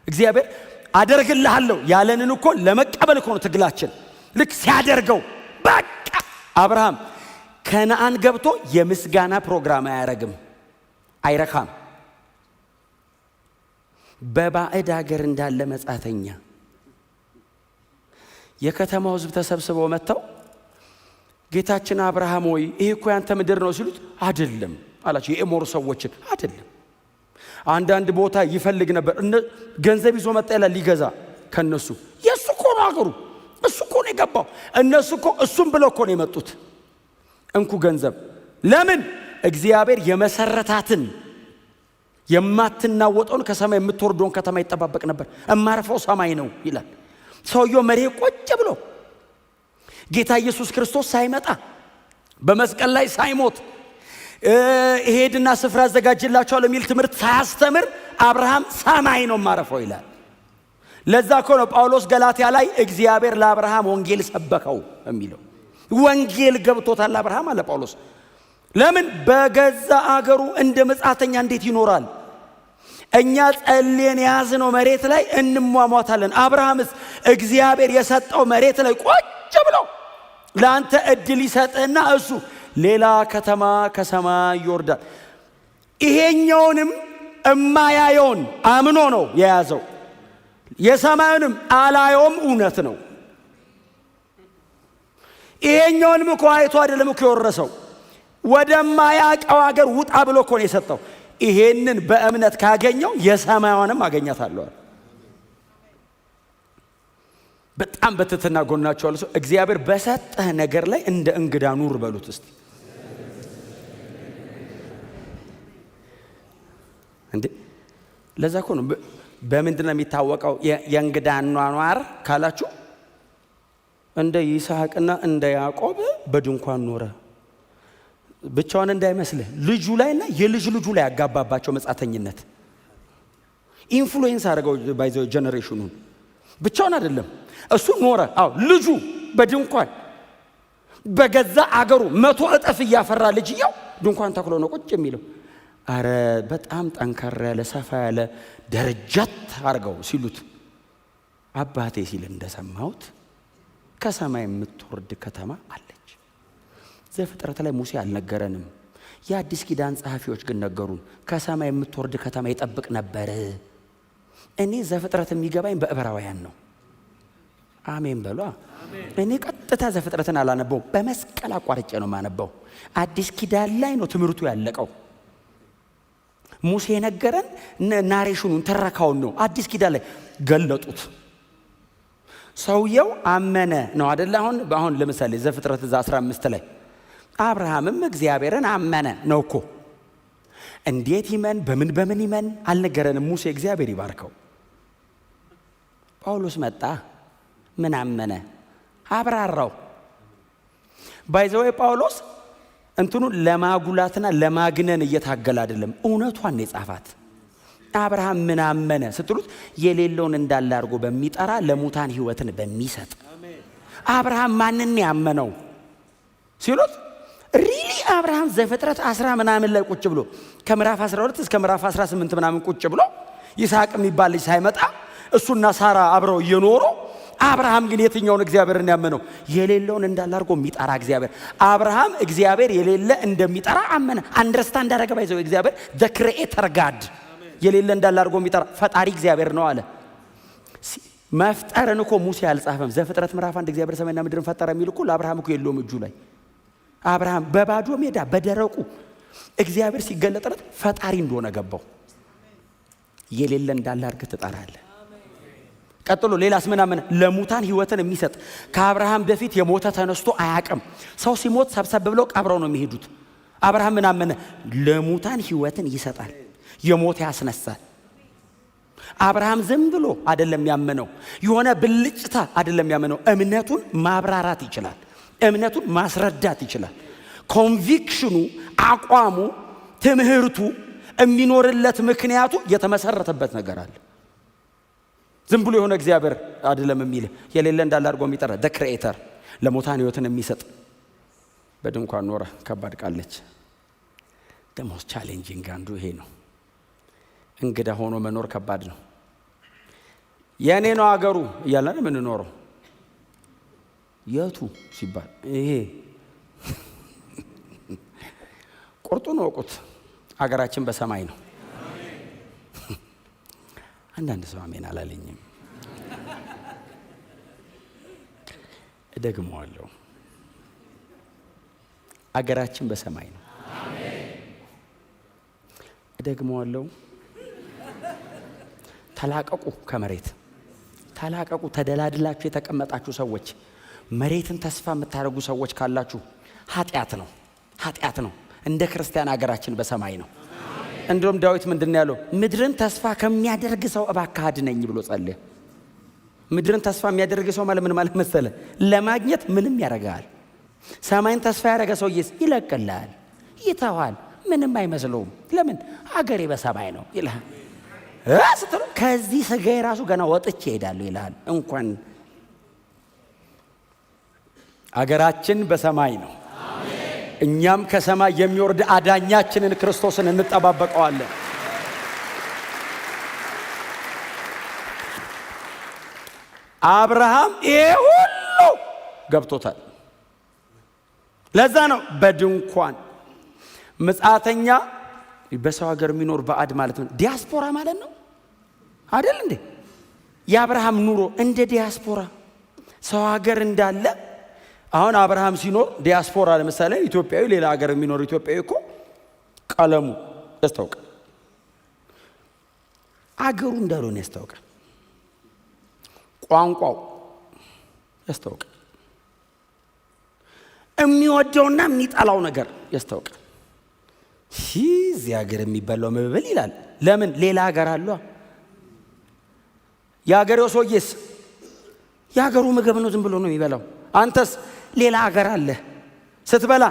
እግዚአብሔር አደርግልሃለሁ ያለንን እኮ ለመቀበል እኮ ነው ትግላችን። ልክ ሲያደርገው በቃ አብርሃም ከነዓን ገብቶ የምስጋና ፕሮግራም አያረግም፣ አይረካም። በባዕድ ሀገር እንዳለ መጻተኛ የከተማው ሕዝብ ተሰብስበው መጥተው ጌታችን አብርሃም ሆይ ይሄ እኮ ያንተ ምድር ነው ሲሉት አይደለም አላቸው። የኤሞር ሰዎችን አይደለም። አንዳንድ ቦታ ይፈልግ ነበር። ገንዘብ ይዞ መጣ ይላል ሊገዛ ከነሱ። የሱ እኮ ነው አገሩ፣ እሱ እኮ ነው የገባው። እነሱ እኮ እሱም ብለው እኮ ነው የመጡት። እንኩ ገንዘብ። ለምን? እግዚአብሔር የመሰረታትን የማትናወጠውን ከሰማይ የምትወርደውን ከተማ ይጠባበቅ ነበር። እማረፈው ሰማይ ነው ይላል። ሰውየው መሬት ቁጭ ብሎ ጌታ ኢየሱስ ክርስቶስ ሳይመጣ በመስቀል ላይ ሳይሞት እሄድና ስፍራ አዘጋጅላችኋለሁ የሚል ትምህርት ሳያስተምር አብርሃም ሰማይ ነው ማረፈው ይላል። ለዛ እኮ ነው ጳውሎስ ገላትያ ላይ እግዚአብሔር ለአብርሃም ወንጌል ሰበከው የሚለው። ወንጌል ገብቶታል አብርሃም አለ ጳውሎስ። ለምን በገዛ አገሩ እንደ መጻተኛ እንዴት ይኖራል? እኛ ጸልየን ያዝነው መሬት ላይ እንሟሟታለን። አብርሃምስ እግዚአብሔር የሰጠው መሬት ላይ ቁጭ ብሎ ለአንተ እድል ይሰጥና እሱ ሌላ ከተማ ከሰማይ ይወርዳል። ይሄኛውንም እማያየውን አምኖ ነው የያዘው። የሰማዩንም አላየውም፣ እውነት ነው። ይሄኛውንም እኮ አይቶ አይደለም እኮ የወረሰው፣ ወደማያውቀው አገር ውጣ ብሎ እኮ ነው የሰጠው። ይሄንን በእምነት ካገኘው የሰማዩንም አገኛታለሁ። በጣም በትህትና ጎናቸው አለ ሰው እግዚአብሔር በሰጠህ ነገር ላይ እንደ እንግዳ ኑር በሉት እስቲ። እንዴ ለዛ እኮ ነው በምንድን ነው የሚታወቀው የእንግዳ ኗኗር ካላችሁ፣ እንደ ይስሐቅና እንደ ያዕቆብ በድንኳን ኖረ። ብቻውን እንዳይመስልህ ልጁ ላይና የልጅ ልጁ ላይ ያጋባባቸው መጻተኝነት ኢንፍሉዌንስ አድርገው ባይዘው ጀነሬሽኑን። ብቻውን አይደለም እሱ ኖረ። አዎ ልጁ በድንኳን በገዛ አገሩ 100 እጥፍ እያፈራ ልጅየው ድንኳን ተክሎ ነው ቁጭ የሚለው። አረ በጣም ጠንከር ያለ ሰፋ ያለ ደረጃት አድርገው ሲሉት አባቴ ሲል እንደሰማሁት ከሰማይ የምትወርድ ከተማ አለች። ዘፍጥረት ላይ ሙሴ አልነገረንም። የአዲስ ኪዳን ጸሐፊዎች ግን ነገሩን። ከሰማይ የምትወርድ ከተማ ይጠብቅ ነበር። እኔ ዘፍጥረት የሚገባኝ በዕብራውያን ነው። አሜን በሏ። እኔ ቀጥታ ዘፍጥረትን አላነበው፣ በመስቀል አቋርጬ ነው ማነበው። አዲስ ኪዳን ላይ ነው ትምህርቱ ያለቀው። ሙሴ ነገረን ናሬሽኑን ተረካውን ነው አዲስ ኪዳን ላይ ገለጡት። ሰውየው አመነ ነው አይደል? አሁን ለምሳሌ ዘፍጥረት 15 ላይ አብርሃምም እግዚአብሔርን አመነ ነው እኮ። እንዴት ይመን በምን ይመን አልነገረንም ሙሴ። እግዚአብሔር ይባርከው። ጳውሎስ መጣ፣ ምን አመነ አብራራው። ባይዘው ጳውሎስ እንትኑ ለማጉላትና ለማግነን እየታገለ አይደለም፣ እውነቷን ነው የጻፋት። አብርሃም ምን አመነ ስትሉት የሌለውን እንዳለ አድርጎ በሚጠራ ለሙታን ሕይወትን በሚሰጥ አብርሃም ማንን ያመነው ሲሉት ሪሊ አብርሃም ዘፍጥረት 10 ምናምን ላይ ቁጭ ብሎ ከምዕራፍ 12 እስከ ምዕራፍ 18 ምናምን ቁጭ ብሎ ይስሐቅ የሚባል ልጅ ሳይመጣ እሱና ሳራ አብረው እየኖሩ አብርሃም ግን የትኛውን እግዚአብሔርን ያመነው? የሌለውን እንዳለ አድርጎ የሚጠራ እግዚአብሔር። አብርሃም እግዚአብሔር የሌለ እንደሚጠራ አመነ። አንደርስታንድ አደረገ። ባይዘው እግዚአብሔር the creator God የሌለ እንዳለ አድርጎ የሚጠራ ፈጣሪ እግዚአብሔር ነው አለ። መፍጠርን እኮ ሙሴ አልጻፈም። ዘፍጥረት ምዕራፍ 1 እግዚአብሔር ሰማይና ምድርን ፈጠረ የሚል እኮ ለአብርሃም እኮ የለውም እጁ ላይ። አብርሃም በባዶ ሜዳ በደረቁ እግዚአብሔር ሲገለጥለት ፈጣሪ እንደሆነ ገባው። የሌለ እንዳለ አድርገህ ትጠራለህ። ቀጥሎ ሌላስ ምን አመነ? ለሙታን ሕይወትን የሚሰጥ። ከአብርሃም በፊት የሞተ ተነስቶ አያውቅም። ሰው ሲሞት ሰብሰብ ብለው ቀብረው ነው የሚሄዱት። አብርሃም ምን አመነ? ለሙታን ሕይወትን ይሰጣል፣ የሞተ ያስነሳል። አብርሃም ዝም ብሎ አይደለም ያመነው፣ የሆነ ብልጭታ አይደለም ያመነው። እምነቱን ማብራራት ይችላል፣ እምነቱን ማስረዳት ይችላል። ኮንቪክሽኑ፣ አቋሙ፣ ትምህርቱ፣ የሚኖርለት ምክንያቱ የተመሰረተበት ነገር አለ። ዝም ብሎ የሆነ እግዚአብሔር አይደለም የሚል የሌለ እንዳለ አድርጎ የሚጠራ the creator ለሙታን ሕይወትን የሚሰጥ። በድንኳን ኖረ። ከባድ ቃለች። the most challenging አንዱ ይሄ ነው። እንግዳ ሆኖ መኖር ከባድ ነው። የኔ ነው አገሩ እያለን ምን ኖረው የቱ ሲባል ይሄ ቁርጡን ወቁት። አገራችን በሰማይ ነው። አንዳንድ ሰው አሜን አላለኝም። እደግመዋለሁ። አገራችን በሰማይ ነው። እደግመዋለሁ። ተላቀቁ ከመሬት ተላቀቁ። ተደላድላችሁ የተቀመጣችሁ ሰዎች፣ መሬትን ተስፋ የምታደርጉ ሰዎች ካላችሁ ኃጢአት ነው። እንደ ክርስቲያን አገራችን በሰማይ ነው። እንደውም ዳዊት ምንድነው ያለው? ምድርን ተስፋ ከሚያደርግ ሰው እባክህ አድነኝ ብሎ ጸለየ። ምድርን ተስፋ የሚያደርግ ሰው ማለት ምን ማለት መሰለ? ለማግኘት ምንም ያደርጋል። ሰማይን ተስፋ ያደረገ ሰውዬስ ይለቅልሃል፣ ይተዋል፣ ምንም አይመስለውም። ለምን? አገሬ በሰማይ ነው ይልሃል። ከዚህ ስጋዬ ራሱ ገና ወጥቼ እሄዳለሁ ይልሃል። እንኳን አገራችን በሰማይ ነው። እኛም ከሰማይ የሚወርድ አዳኛችንን ክርስቶስን እንጠባበቀዋለን። አብርሃም ይሄ ሁሉ ገብቶታል። ለዛ ነው በድንኳን መጻተኛ በሰው ሀገር የሚኖር ባዕድ ማለት ነው። ዲያስፖራ ማለት ነው አይደል እንዴ? የአብርሃም ኑሮ እንደ ዲያስፖራ ሰው ሀገር እንዳለ። አሁን አብርሃም ሲኖር ዲያስፖራ ለምሳሌ ኢትዮጵያዊ ሌላ ሀገር የሚኖር ኢትዮጵያዊ እኮ ቀለሙ ያስታውቃል፣ አገሩ እንዳልሆነ ያስታውቃል፣ ቋንቋው ያስታውቃል፣ የሚወደውና የሚጠላው ነገር ያስታውቃል። እዚህ ሀገር የሚበላው መብል ይላል። ለምን? ሌላ ሀገር አለ። የሀገሬው ሰውዬስ የሀገሩ ምግብ ነው፣ ዝም ብሎ ነው የሚበላው። አንተስ ሌላ ሀገር አለ፣ ስትበላ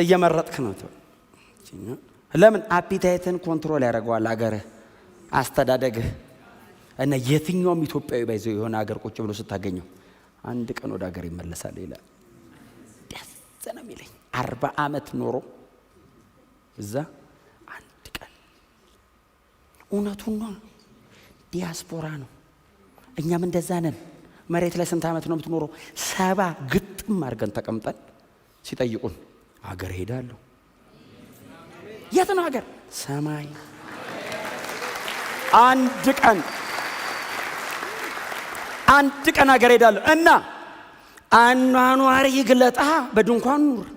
እየመረጥክ ነው። ለምን? አፒታይትን ኮንትሮል ያደርገዋል ሀገርህ፣ አስተዳደግህ። እና የትኛውም ኢትዮጵያዊ ባይዘው የሆነ ሀገር ቁጭ ብሎ ስታገኘው አንድ ቀን ወደ ሀገር ይመለሳል ይላል። ደስ ነው የሚለኝ 40 ዓመት ኖሮ እዛ አንድ ቀን። እውነቱን ነው፣ ዲያስፖራ ነው። እኛም እንደዛ ነን። መሬት ላይ ስንት ዓመት ነው የምትኖረው? 70 ግጥም አድርገን ተቀምጠን ሲጠይቁን ሀገር ሄዳለሁ። የት ነው ሀገር? ሰማይ። አንድ ቀን ሀገር ሄዳለሁ። እና አኗኗሪ ይግለጣ። በድንኳን ኑር።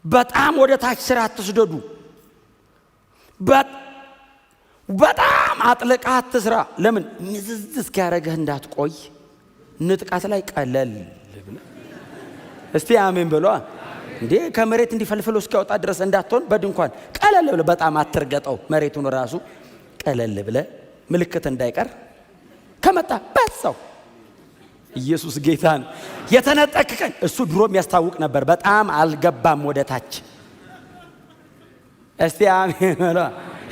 በጣም ወደ ታች ስራ አትስደዱ። በጣም አጥልቃ አትስራ። ለምን? ምዝዝ እስኪያረገህ እንዳትቆይ። ንጥቃት ላይ ቀለል ብለ እስቲ አሜን በሏ እንዴ። ከመሬት እንዲፈልፍሎ እስኪያወጣ ድረስ እንዳትሆን በድንኳን ቀለል ብለ። በጣም አትርገጠው መሬቱን ራሱ ቀለል ብለ፣ ምልክት እንዳይቀር ከመጣ በዛው። ኢየሱስ ጌታን የተነጠቅቀን እሱ ድሮም ያስታውቅ ነበር። በጣም አልገባም ወደ ታች። እስቲ አሜን በሏ።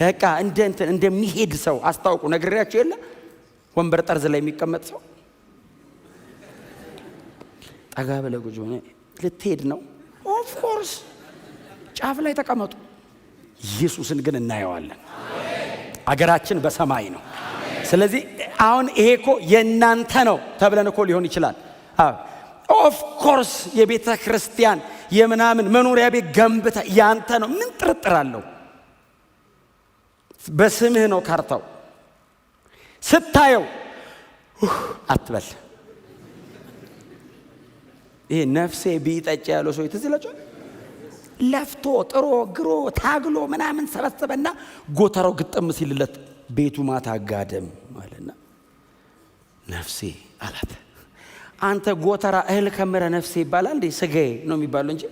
በቃ እንደሚሄድ ሰው አስታውቁ። ነግሬያችሁ የለ ወንበር ጠርዝ ላይ የሚቀመጥ ሰው ጠጋ ብለህ ቁጭ ሆነ ልትሄድ ነው። ኦፍ ኮርስ ጫፍ ላይ ተቀመጡ። ኢየሱስን ግን እናየዋለን። አገራችን በሰማይ ነው። ስለዚህ አሁን ይሄ እኮ የእናንተ ነው ተብለን እኮ ሊሆን ይችላል። ኦፍ ኮርስ የቤተ ክርስቲያን የምናምን መኖሪያ ቤት ገንብታ ያንተ ነው። ምን ጥርጥር አለው? በስምህ ነው ካርታው። ስታየው አትበል። ይሄ ነፍሴ ቢጠጭ ያለው ሰው ትዝላችሁ። ለፍቶ ጥሮ ግሮ ታግሎ ምናምን ሰበሰበና ጎተራው ግጥም ሲልለት ቤቱ ማታ ጋደም ማለና ነፍሴ አላት። አንተ ጎተራ እህል ከምረ ነፍሴ ይባላል እንዴ? ስጋዬ ነው የሚባለው እንጂ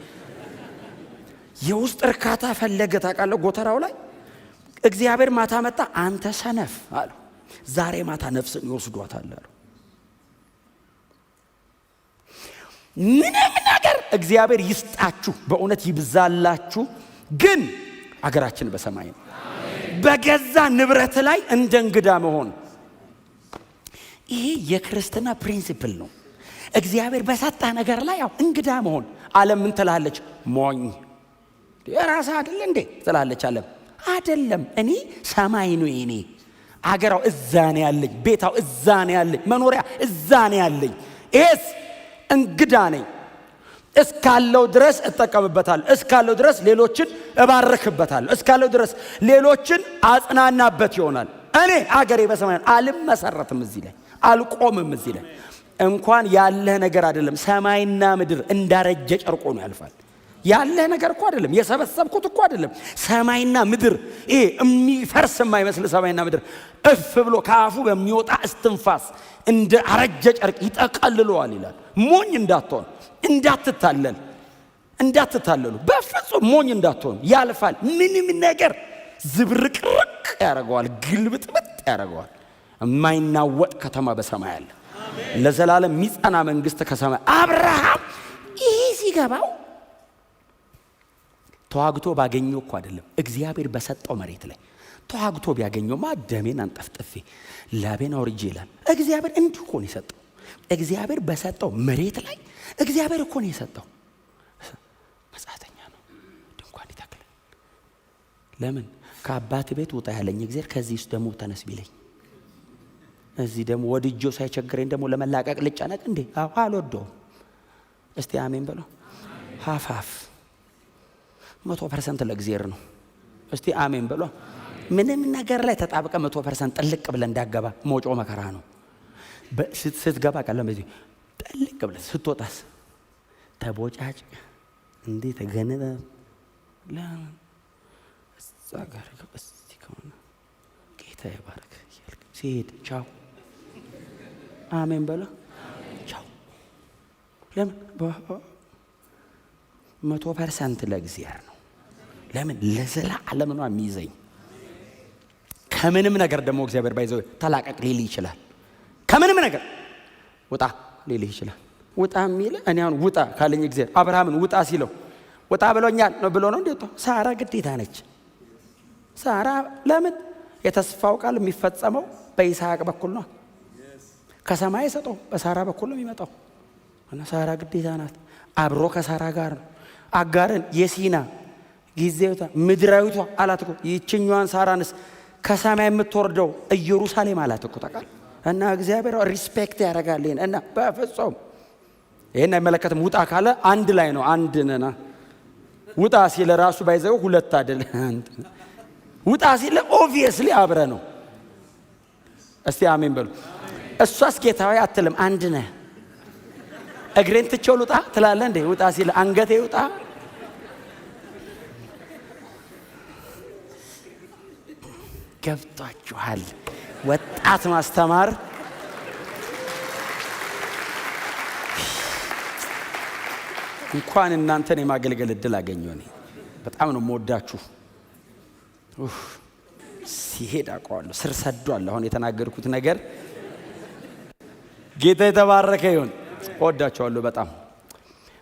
የውስጥ እርካታ ፈለገ። ታውቃለህ? ጎተራው ላይ እግዚአብሔር ማታ መጣ። አንተ ሰነፍ አለው፣ ዛሬ ማታ ነፍስን ይወስዷታል አለው። ምንም ነገር እግዚአብሔር ይስጣችሁ፣ በእውነት ይብዛላችሁ። ግን አገራችን በሰማይ ነው። በገዛ ንብረት ላይ እንደ እንግዳ መሆን፣ ይሄ የክርስትና ፕሪንሲፕል ነው። እግዚአብሔር በሰጣ ነገር ላይ ያው እንግዳ መሆን። ዓለም ምን ትላለች? ሞኝ የራስህ አይደል እንዴ ትላለች ዓለም። አይደለም፣ እኔ ሰማይ ነው የኔ አገራው፣ እዛ ነው ያለኝ፣ ቤታው እዛ ነው ያለኝ፣ መኖሪያ እዛ ነው ያለኝ። ይሄስ እንግዳ ነኝ። እስካለው ድረስ እጠቀምበታለሁ፣ እስካለው ድረስ ሌሎችን እባርክበታለሁ፣ እስካለው ድረስ ሌሎችን አጽናናበት ይሆናል። እኔ አገሬ በሰማይ ነው። አልመሰረትም እዚህ ላይ፣ አልቆምም እዚህ ላይ። እንኳን ያለህ ነገር አይደለም፣ ሰማይና ምድር እንዳረጀ ጨርቆ ነው ያልፋል። ያለህ ነገር እኮ አይደለም፣ የሰበሰብኩት እኮ አይደለም። ሰማይና ምድር ይሄ የሚፈርስ የማይመስል ሰማይና ምድር እፍ ብሎ ከአፉ በሚወጣ እስትንፋስ እንደ አረጀ ጨርቅ ይጠቀልለዋል ይላል። ሞኝ እንዳትሆን፣ እንዳትታለሉ፣ በፍጹም ሞኝ እንዳትሆን። ያልፋል። ምንም ነገር ዝብርቅርቅ ያደርገዋል፣ ግልብጥብጥ ያደርገዋል። የማይናወጥ ከተማ በሰማይ አለ፣ ለዘላለም የሚጸና መንግስት ከሰማይ። አብርሃም ይሄ ሲገባው ተዋግቶ ባገኘው እኮ አይደለም፣ እግዚአብሔር በሰጠው መሬት ላይ ተዋግቶ ቢያገኘውማ ደሜን አንጠፍጥፌ ላቤን አውርጄ ይላል። እግዚአብሔር እንዲሁ እኮ ነው የሰጠው። እግዚአብሔር በሰጠው መሬት ላይ እግዚአብሔር እኮ ነው የሰጠው። መጻተኛ ነው፣ ድንኳን ይተክላል። ለምን? ከአባት ቤት ውጣ ያለኝ እግዚአብሔር ከዚህ ደግሞ ተነስ ቢለኝ እዚህ ደግሞ ወድጆ ሳይቸግረኝ ደግሞ ለመላቀቅ ልጨነቅ እንዴ? አልወደውም። እስቲ አሜን በለው። ሀፋፍ 100% ለእግዚአብሔር ነው። እስቲ አሜን በለው። ምንም ነገር ላይ ተጣብቀ 100% ጥልቅ ብለ እንዳገባ ሞጮ መከራ ነው። ስትገባ ቀለም በዚህ ጥልቅ ብለ ስትወጣስ ተቦጫጭ እንዴ ተገነዘ ለምን ዛጋር ከበስቲ ከሆነ ጌታ ይባርክ ሲሄድ ቻው አሜን በለው። ቻው ለምን 100% ለእግዚአብሔር ነው። ለምን? ለዘላለም ነው የሚይዘኝ። ከምንም ነገር ደግሞ እግዚአብሔር ባይዘው ተላቀቅ ሊል ይችላል። ከምንም ነገር ውጣ ሊል ይችላል። ውጣ የሚል እኔ አሁን ውጣ ካለኝ እግዚአብሔር አብርሃምን ውጣ ሲለው ውጣ ብሎኛል ነው ብሎ ነው እንዴ? ሳራ ግዴታ ነች። ሳራ ለምን? የተስፋው ቃል የሚፈጸመው በይስሐቅ በኩል ነው። ከሰማይ ሰጠው በሳራ በኩል ነው የሚመጣው እና ሳራ ግዴታ ናት። አብሮ ከሳራ ጋር ነው። አጋርን የሲና ጊዜውታ ምድራዊቷ አላት እኮ። ይችኛዋን ሳራንስ ከሰማይ የምትወርደው ኢየሩሳሌም አላት እኮ ታውቃል። እና እግዚአብሔር ሪስፔክት ያደርጋል እና በፍጹም ይሄን አይመለከትም። ውጣ ካለ አንድ ላይ ነው። አንድ ነና ውጣ ሲል ራሱ ባይዘው ሁለት አይደል? ውጣ ሲል ኦብቪየስሊ አብረ ነው። እስቲ አሜን በሉ። እሷስ ጌታዬ አትልም። አንድ ነህ። እግሬን ትቼው ልውጣ ትላለህ እንዴ? ውጣ ሲል አንገቴ ውጣ። ገብቷችኋል? ወጣት ማስተማር እንኳን እናንተን የማገልገል እድል አገኘሁ። እኔ በጣም ነው የምወዳችሁ። ሲሄድ አውቀዋለሁ። ስር ሰዷል። አሁን የተናገርኩት ነገር ጌታ የተባረከ ይሁን። እወዳችኋለሁ።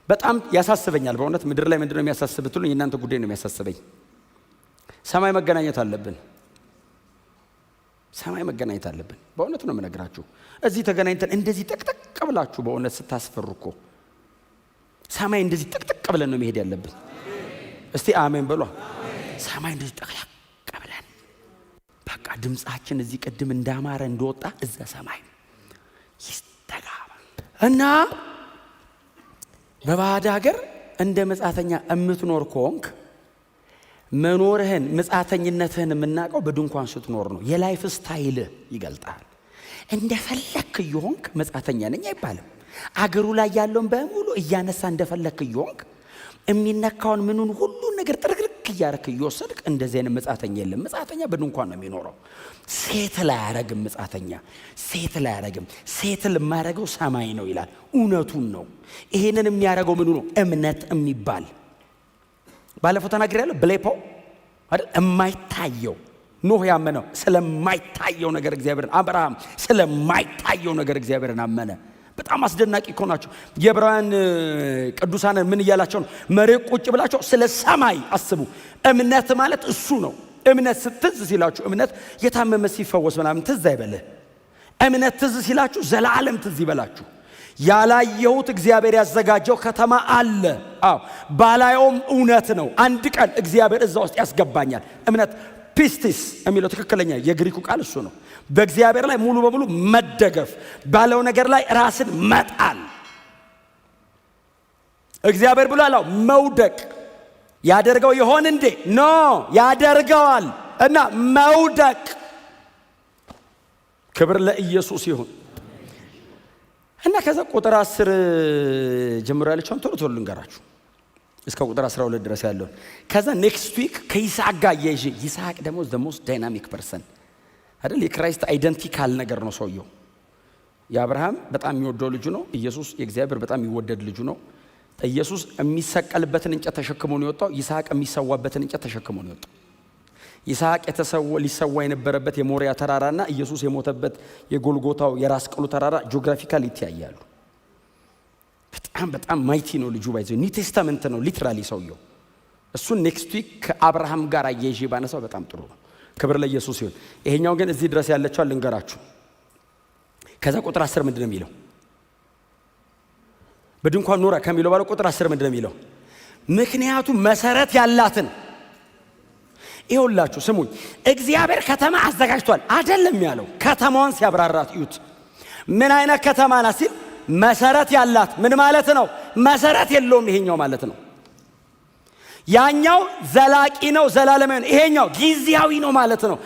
በጣም ያሳስበኛል በእውነት። ምድር ላይ ምንድነው የሚያሳስብትሉኝ? እናንተ ጉዳይ ነው የሚያሳስበኝ። ሰማይ መገናኘት አለብን። ሰማይ መገናኘት አለብን። በእውነት ነው የምነግራችሁ። እዚህ ተገናኝተን እንደዚህ ጠቅጠቅ ብላችሁ በእውነት ስታስፈሩ እኮ ሰማይ እንደዚህ ጠቅጠቅ ብለን ነው መሄድ ያለብን። እስቲ አሜን በሏ። ሰማይ እንደዚህ ጠቅጠቅ ብለን በቃ ድምጻችን እዚህ ቅድም እንዳማረ እንደወጣ እዛ ሰማይ ይስተጋባ እና በባዕድ ሀገር እንደ መጻተኛ እምትኖር ከሆንክ መኖርህን መጻተኝነትህን የምናውቀው በድንኳን ስትኖር ነው። የላይፍ ስታይል ይገልጣል። እንደፈለክ ይሆንክ መጻተኛ ነኝ አይባልም። አገሩ ላይ ያለውን በሙሉ እያነሳ እንደፈለክ ይሆንክ የሚነካውን ምኑን ሁሉ ነገር ጥርግርግ እያረክ ይወሰድክ። እንደዚህ አይነት መጻተኛ የለም። መጻተኛ በድንኳን ነው የሚኖረው። ሴት ላይ ያረግም መጻተኛ ሴት ላይ ያረግም። ሴት ለማረገው ሰማይ ነው ይላል። እውነቱን ነው። ይሄንን የሚያረገው ምኑ ነው? እምነት የሚባል ባለፈው ተናግሬያለሁ። ብሌፖ አይደል? የማይታየው ኖህ ያመነው ስለማይታየው ነገር እግዚአብሔርን፣ አብርሃም ስለማይታየው ነገር እግዚአብሔርን አመነ። በጣም አስደናቂ እኮ ናቸው። የዕብራውያን ቅዱሳን ምን እያላቸው ነው? መሬት ቁጭ ብላቸው ስለ ሰማይ አስቡ። እምነት ማለት እሱ ነው። እምነት ትዝ ሲላችሁ፣ እምነት የታመመ ሲፈወስ ምናምን ትዝ አይበልህ። እምነት ትዝ ሲላችሁ ዘላለም ትዝ ይበላችሁ። ያላየሁት እግዚአብሔር ያዘጋጀው ከተማ አለ። አዎ ባላየውም እውነት ነው። አንድ ቀን እግዚአብሔር እዛ ውስጥ ያስገባኛል። እምነት ፒስቲስ የሚለው ትክክለኛ የግሪኩ ቃል እሱ ነው። በእግዚአብሔር ላይ ሙሉ በሙሉ መደገፍ፣ ባለው ነገር ላይ ራስን መጣል። እግዚአብሔር ብሎ ያለው መውደቅ ያደርገው ይሆን እንዴ? ኖ ያደርገዋል። እና መውደቅ ክብር ለኢየሱስ ይሁን። እና ከዛ ቁጥር 10 ጀምሮ ያለችውን ቶሎ ቶሎ ልንገራችሁ እስከ ቁጥር 12 ድረስ ያለው። ከዛ ኔክስት ዊክ ከይስሐቅ ጋር ያይዤ፣ ይስሐቅ ደግሞ the most dynamic person አይደል? የክራይስት አይደንቲካል ነገር ነው ሰውየው። የአብርሃም በጣም የሚወደው ልጁ ነው። ኢየሱስ የእግዚአብሔር በጣም የሚወደድ ልጁ ነው። ኢየሱስ የሚሰቀልበትን እንጨት ተሸክሞ ነው የወጣው። ይስሐቅ የሚሰዋበትን እንጨት ተሸክሞ ነው የወጣው። ይስሐቅ ሊሰዋ የነበረበት የሞሪያ ተራራና ኢየሱስ የሞተበት የጎልጎታው የራስ ቅሉ ተራራ ጂኦግራፊካሊ ይተያያሉ። በጣም ማይቲ ነው ልጁ። ባይዘ ኒው ቴስታመንት ነው ሊትራሊ ሰውየው። እሱን ኔክስት ዊክ ከአብርሃም ጋር አያይዤ ባነሳው በጣም ጥሩ ነው። ክብር ለኢየሱስ ይሁን። ይሄኛው ግን እዚህ ድረስ ያለችው ልንገራችሁ። ከዛ ቁጥር 10 ምንድነው የሚለው? በድንኳን ኖረ ከሚለው ባለ ቁጥር 10 ምንድነው የሚለው? ምክንያቱም መሰረት ያላትን ይኸውላችሁ ስሙኝ፣ እግዚአብሔር ከተማ አዘጋጅቷል አይደለም ያለው። ከተማዋን ሲያብራራት እዩት። ምን አይነት ከተማ ናት ሲል መሰረት ያላት ምን ማለት ነው? መሰረት የለውም ይሄኛው ማለት ነው። ያኛው ዘላቂ ነው ዘላለማዊ ነው፣ ይሄኛው ጊዜያዊ ነው ማለት ነው።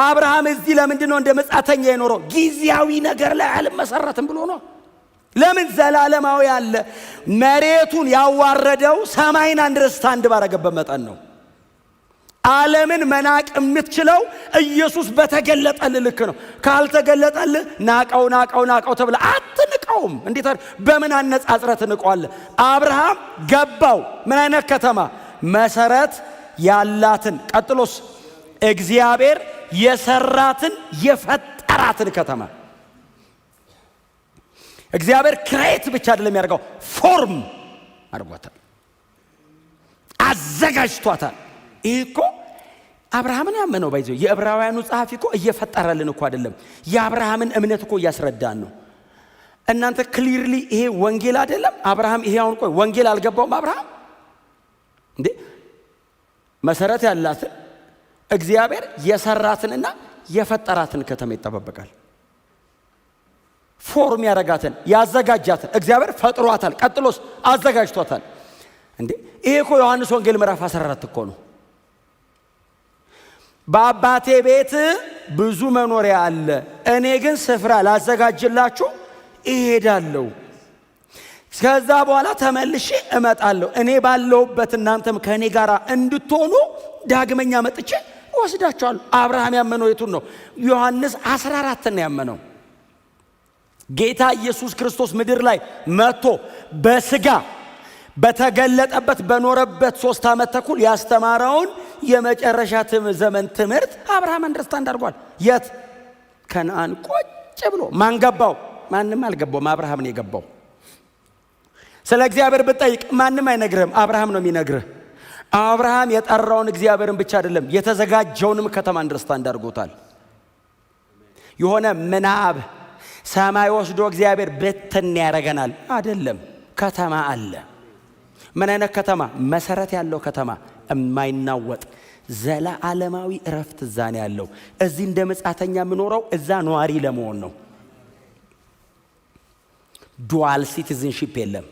አብርሃም እዚህ ለምንድን ነው እንደ መጻተኛ የኖረው? ጊዜያዊ ነገር ላይ አልመሰረትም ብሎ ነው። ለምን? ዘላለማዊ አለ። መሬቱን ያዋረደው ሰማይን አንደርስታንድ ባረገበት መጠን ነው። ዓለምን መናቅ የምትችለው ኢየሱስ በተገለጠልህ ልክ ነው። ካልተገለጠልህ ናቀው ተብለ አትንቀውም። እንዴት በምን አነጻጽረህ ትንቀዋለህ? አብርሃም ገባው ምን አይነት ከተማ? መሰረት ያላትን። ቀጥሎስ እግዚአብሔር የሰራትን የፈጠራትን ከተማ። እግዚአብሔር ክሬት ብቻ አይደለም ያደርገው፣ ፎርም አድርጓታል፣ አዘጋጅቷታል። ይህ እኮ አብርሃምን ያመነው ባይዘው የዕብራውያኑ ጸሐፊ እኮ እየፈጠረልን እኮ አይደለም፣ የአብርሃምን እምነት እኮ እያስረዳን ነው። እናንተ ክሊርሊ ይሄ ወንጌል አይደለም። አብርሃም ይሄ አሁን ቆይ ወንጌል አልገባውም አብርሃም እንዴ? መሰረት ያላትን እግዚአብሔር የሰራትንና የፈጠራትን ከተማ ይጠባበቃል። ፎርም ያረጋትን ያዘጋጃትን እግዚአብሔር ፈጥሯታል። ቀጥሎስ አዘጋጅቷታል። እንዴ ይሄ እኮ ዮሐንስ ወንጌል ምዕራፍ 14 እኮ ነው። በአባቴ ቤት ብዙ መኖሪያ አለ፣ እኔ ግን ስፍራ ላዘጋጅላችሁ እሄዳለሁ፣ ከዛ በኋላ ተመልሼ እመጣለሁ፣ እኔ ባለሁበት እናንተም ከእኔ ጋር እንድትሆኑ ዳግመኛ መጥቼ ወስዳችኋለሁ። አብርሃም ያመነው የቱን ነው? ዮሐንስ 14 ነው ያመነው። ጌታ ኢየሱስ ክርስቶስ ምድር ላይ መጥቶ በስጋ በተገለጠበት በኖረበት 3 ዓመት ተኩል ያስተማረውን የመጨረሻ ዘመን ትምህርት አብርሃም አንደርስታንድ አድርጓል። የት? ከነአን ቁጭ ብሎ። ማን ገባው? ማንም አልገባውም፣ አብርሃም ነው የገባው። ስለ እግዚአብሔር ብትጠይቅ ማንም አይነግርህም፣ አብርሃም ነው የሚነግርህ። አብርሃም የጠራውን እግዚአብሔርን ብቻ አይደለም የተዘጋጀውንም ከተማ አንደርስታንድ አድርጎታል። የሆነ ምናብ ሰማይ ወስዶ እግዚአብሔር በትን ያረጋናል አይደለም። ከተማ አለ። ምን አይነት ከተማ? መሰረት ያለው ከተማ፣ የማይናወጥ ዘላለማዊ እረፍት እዛ ነው ያለው። እዚህ እንደ መጻተኛ የምኖረው እዛ ነዋሪ ለመሆን ነው። ዱዋል ሲቲዝንሺፕ የለም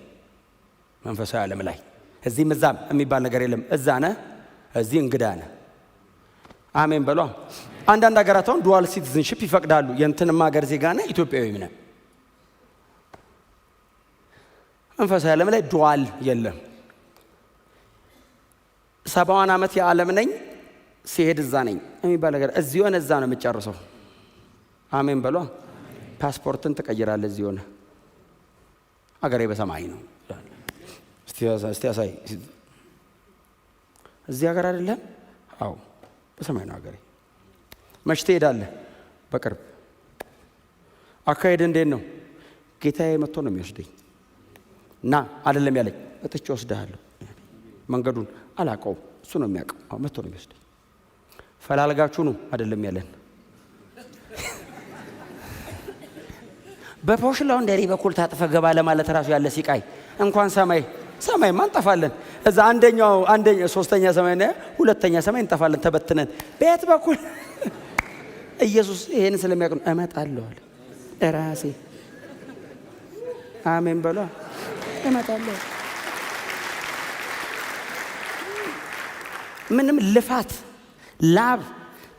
መንፈሳዊ ዓለም ላይ። እዚህም እዛም የሚባል ነገር የለም። እዛ ነህ፣ እዚህ እንግዳ ነህ። አሜን በሏ። አንዳንድ ሀገራት አሁን ዱዋል ሲቲዝንሺፕ ይፈቅዳሉ። የእንትንም ሀገር ዜጋ ነህ፣ ኢትዮጵያዊም ነህ። መንፈሳዊ ዓለም ላይ ዱዋል የለም። 70 ዓመት የዓለም ነኝ ሲሄድ እዛ ነኝ የሚባል ነገር እዚህ ሆነ እዛ ነው የምጨርሰው። አሜን በሏ። ፓስፖርትን ትቀይራለህ እዚህ ሆነ። አገሬ በሰማይ ነው። እስቲ ያሳይ። እዚህ ሀገር አይደለም? አዎ በሰማይ ነው አገሬ። መች ትሄዳለህ? በቅርብ። አካሄድ እንዴት ነው? ጌታዬ መጥቶ ነው የሚወስደኝ። እና አይደለም ያለኝ እጥቼ ወስደሃለሁ። መንገዱን አላውቀውም፣ እሱ ነው የሚያውቀው። አዎ መጥቶ ነው የሚወስደኝ። ፈላልጋችሁ ነው አይደለም ያለን። በፖሽ ላውንደሪ በኩል ታጥፈ ገባ ለማለት ራሱ ያለ ሲቃይ እንኳን ሰማይ ማንጠፋለን። እዛ አንደኛው 3ኛ ሰማይ ነው፣ 2ኛ ሰማይ እንጠፋለን ተበትነን። በየት በኩል ኢየሱስ ይሄን ስለሚያውቅ እመጣለሁ አለ ራሴ። አሜን በሏ። እመጣለሁ። ምንም ልፋት፣ ላብ፣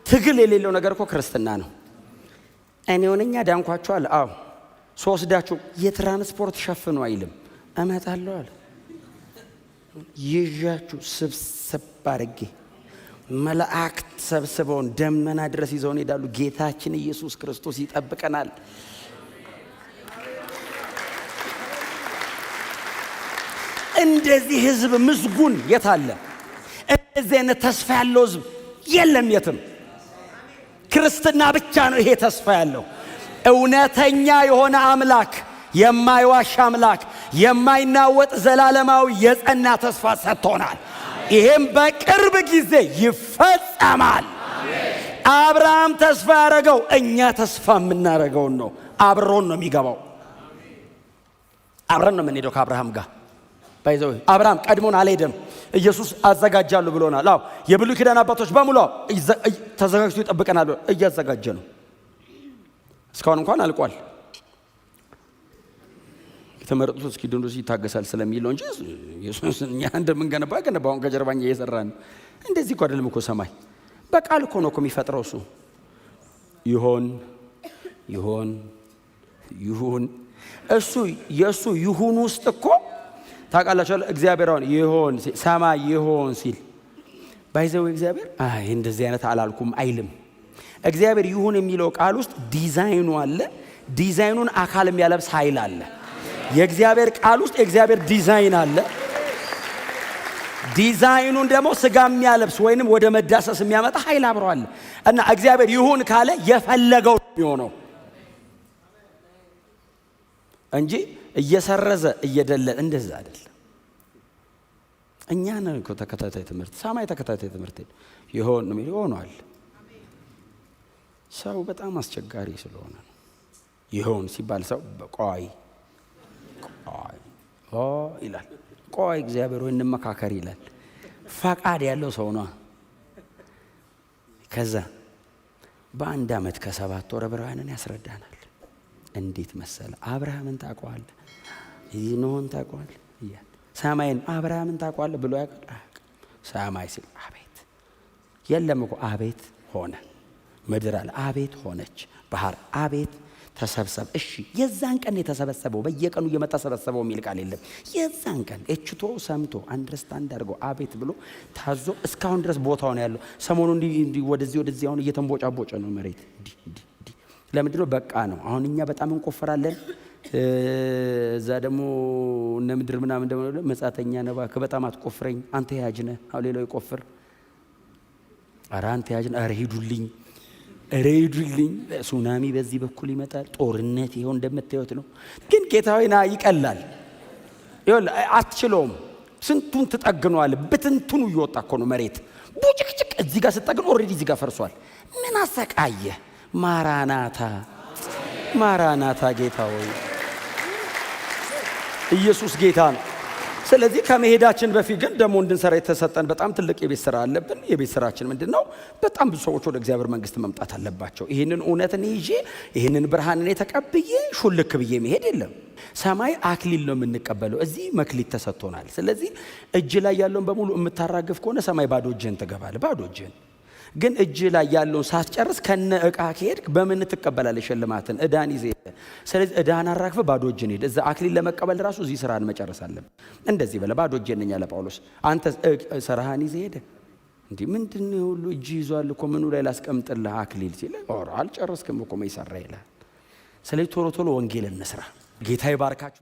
ትግል የሌለው ነገር እኮ ክርስትና ነው። እኔ ሆነኛ ዳንኳችኋል። አዎ ሶስዳችሁ የትራንስፖርት ሸፍኑ አይልም። እመጣለሁ አለ። ይዣችሁ ስብስብ አድርጌ መላእክት ሰብስበውን ደመና ድረስ ይዘውን ሄዳሉ። ጌታችን ኢየሱስ ክርስቶስ ይጠብቀናል። እንደዚህ ህዝብ ምስጉን የት አለ? እንደዚህ አይነት ተስፋ ያለው ህዝብ የለም የትም። ክርስትና ብቻ ነው ይሄ ተስፋ ያለው። እውነተኛ የሆነ አምላክ፣ የማይዋሽ አምላክ፣ የማይናወጥ ዘላለማዊ የጸና ተስፋ ሰጥቶናል። ይሄም በቅርብ ጊዜ ይፈጸማል። አብርሃም ተስፋ ያደረገው እኛ ተስፋ የምናደርገውን ነው። አብሮን ነው የሚገባው። አብረን ነው የምንሄደው ከአብርሃም ጋር ባይዘው አብርሃም ቀድሞን አልሄደም ኢየሱስ አዘጋጃለሁ ብሎናል አዎ የብሉይ ኪዳን አባቶች በሙሉ ተዘጋጅቶ ይጠብቀናል እያዘጋጀ ነው እስካሁን እንኳን አልቋል የተመረጡት እስኪድኑ ይታገሳል ስለሚል ነው እንጂ ኢየሱስ እኛ እንደምንገነባውን ከጀርባኛ እየሰራን እንደዚህ እኮ አይደለም እኮ ሰማይ በቃል እኮ ነው የሚፈጥረው እሱ ይሁን እሱ የሱ ይሁን ውስጥ እኮ ታውቃላችሁ እግዚአብሔርን ይሁን ሰማይ ይሁን ሲል ባይዘው እግዚአብሔር እንደዚህ አይነት አላልኩም አይልም እግዚአብሔር ይሁን የሚለው ቃል ውስጥ ዲዛይኑ አለ ዲዛይኑን አካል የሚያለብስ ኃይል አለ የእግዚአብሔር ቃል ውስጥ የእግዚአብሔር ዲዛይን አለ ዲዛይኑን ደግሞ ስጋ የሚያለብስ ወይንም ወደ መዳሰስ የሚያመጣ ኃይል አብሯል እና እግዚአብሔር ይሁን ካለ የፈለገው የሚሆነው እንጂ እየሰረዘ እየደለለ እንደዛ አይደለም እኛ ነን እኮ ተከታታይ ትምህርት ሰማይ ተከታታይ ትምህርት ይሆን ነው ይሆናል ሰው በጣም አስቸጋሪ ስለሆነ ይሆን ሲባል ሰው ቆይ ይላል ቆይ እግዚአብሔር ወይ እንመካከር ይላል ፈቃድ ያለው ሰው ነው ከዛ በአንድ አመት ከ7 ወር ዕብራውያንን ያስረዳናል እንዴት መሰለ አብርሃምን ታቋል ይኖን ታቋል ሰማይን አብርሃምን ታቋል ብሎ ያቀል ሰማይ ሲል አቤት የለም እኮ አቤት ሆነ ምድር አለ አቤት ሆነች ባህር አቤት ተሰብሰብ እሺ የዛን ቀን የተሰበሰበው በየቀኑ እየመጣ ሰበሰበው የሚል ቃል የለም የዛን ቀን እችቶ ሰምቶ አንደርስታንድ አድርጎ አቤት ብሎ ታዞ እስካሁን ድረስ ቦታው ነው ያለው ሰሞኑ እንዲ ወደዚህ አሁን እየተንቦጫቦጨ ነው መሬት እንዲ ለምንድን ነው በቃ ነው አሁን እኛ በጣም እንቆፈራለን እዛ ደግሞ እነ ምድር ምናምን ደግሞ መጻተኛ ነባ ከበጣም አትቆፍረኝ አንተ ያጅነ አው ሌላው ይቆፍር አራንተ ያጅነ አረሂዱልኝ ሱናሚ በዚህ በኩል ይመጣል ጦርነት ይሆን እንደምታዩት ነው ግን ጌታዊና ይቀላል ይወል አትችለውም ስንቱን ተጠግኗል በትንቱኑ ይወጣ እኮ ነው መሬት ቡጭቅጭቅ እዚህ ጋር ተጠግኖ ኦሬዲ እዚህ ጋር ፈርሷል ምን አሰቃየ ማራናታ ጌታው ኢየሱስ ጌታ ነው ስለዚህ ከመሄዳችን በፊት ግን ደሞ እንድንሰራ የተሰጠን በጣም ትልቅ የቤት ስራ አለብን የቤት ስራችን ምንድነው በጣም ብዙ ሰዎች ወደ እግዚአብሔር መንግስት መምጣት አለባቸው ይሄንን እውነትን ይዤ ይሄንን ብርሃንን ተቀብዬ ሹልክ ብዬ መሄድ የለም ሰማይ አክሊል ነው የምንቀበለው እዚህ መክሊት ተሰጥቶናል ስለዚህ እጅ ላይ ያለውን በሙሉ የምታራግፍ ከሆነ ሰማይ ባዶ እጅን ትገባለህ ባዶ እጅን ግን እጅ ላይ ያለውን ሳትጨርስ ከነ ዕቃ ከሄድክ በምን ትቀበላለህ ሽልማትን እዳን ይዘህ ስለዚህ እዳን አራግፈ ባዶ እጅን ሄድ እዛ አክሊል ለመቀበል ራሱ እዚህ ስራን መጨረስ አለብን እንደዚህ በለ ባዶ እጅን ነኝ አለ ጳውሎስ አንተ ስራህን ይዘህ ሄደ እንዴ ምንድነው ሁሉ እጅ ይዟል እኮ ምኑ ላይ ላስቀምጥልህ አክሊል ሲል ኦር አልጨረስክም እኮ መይሰራ ይላል ስለዚህ ቶሎ ወንጌልን እንስራ ጌታ ይባርካችሁ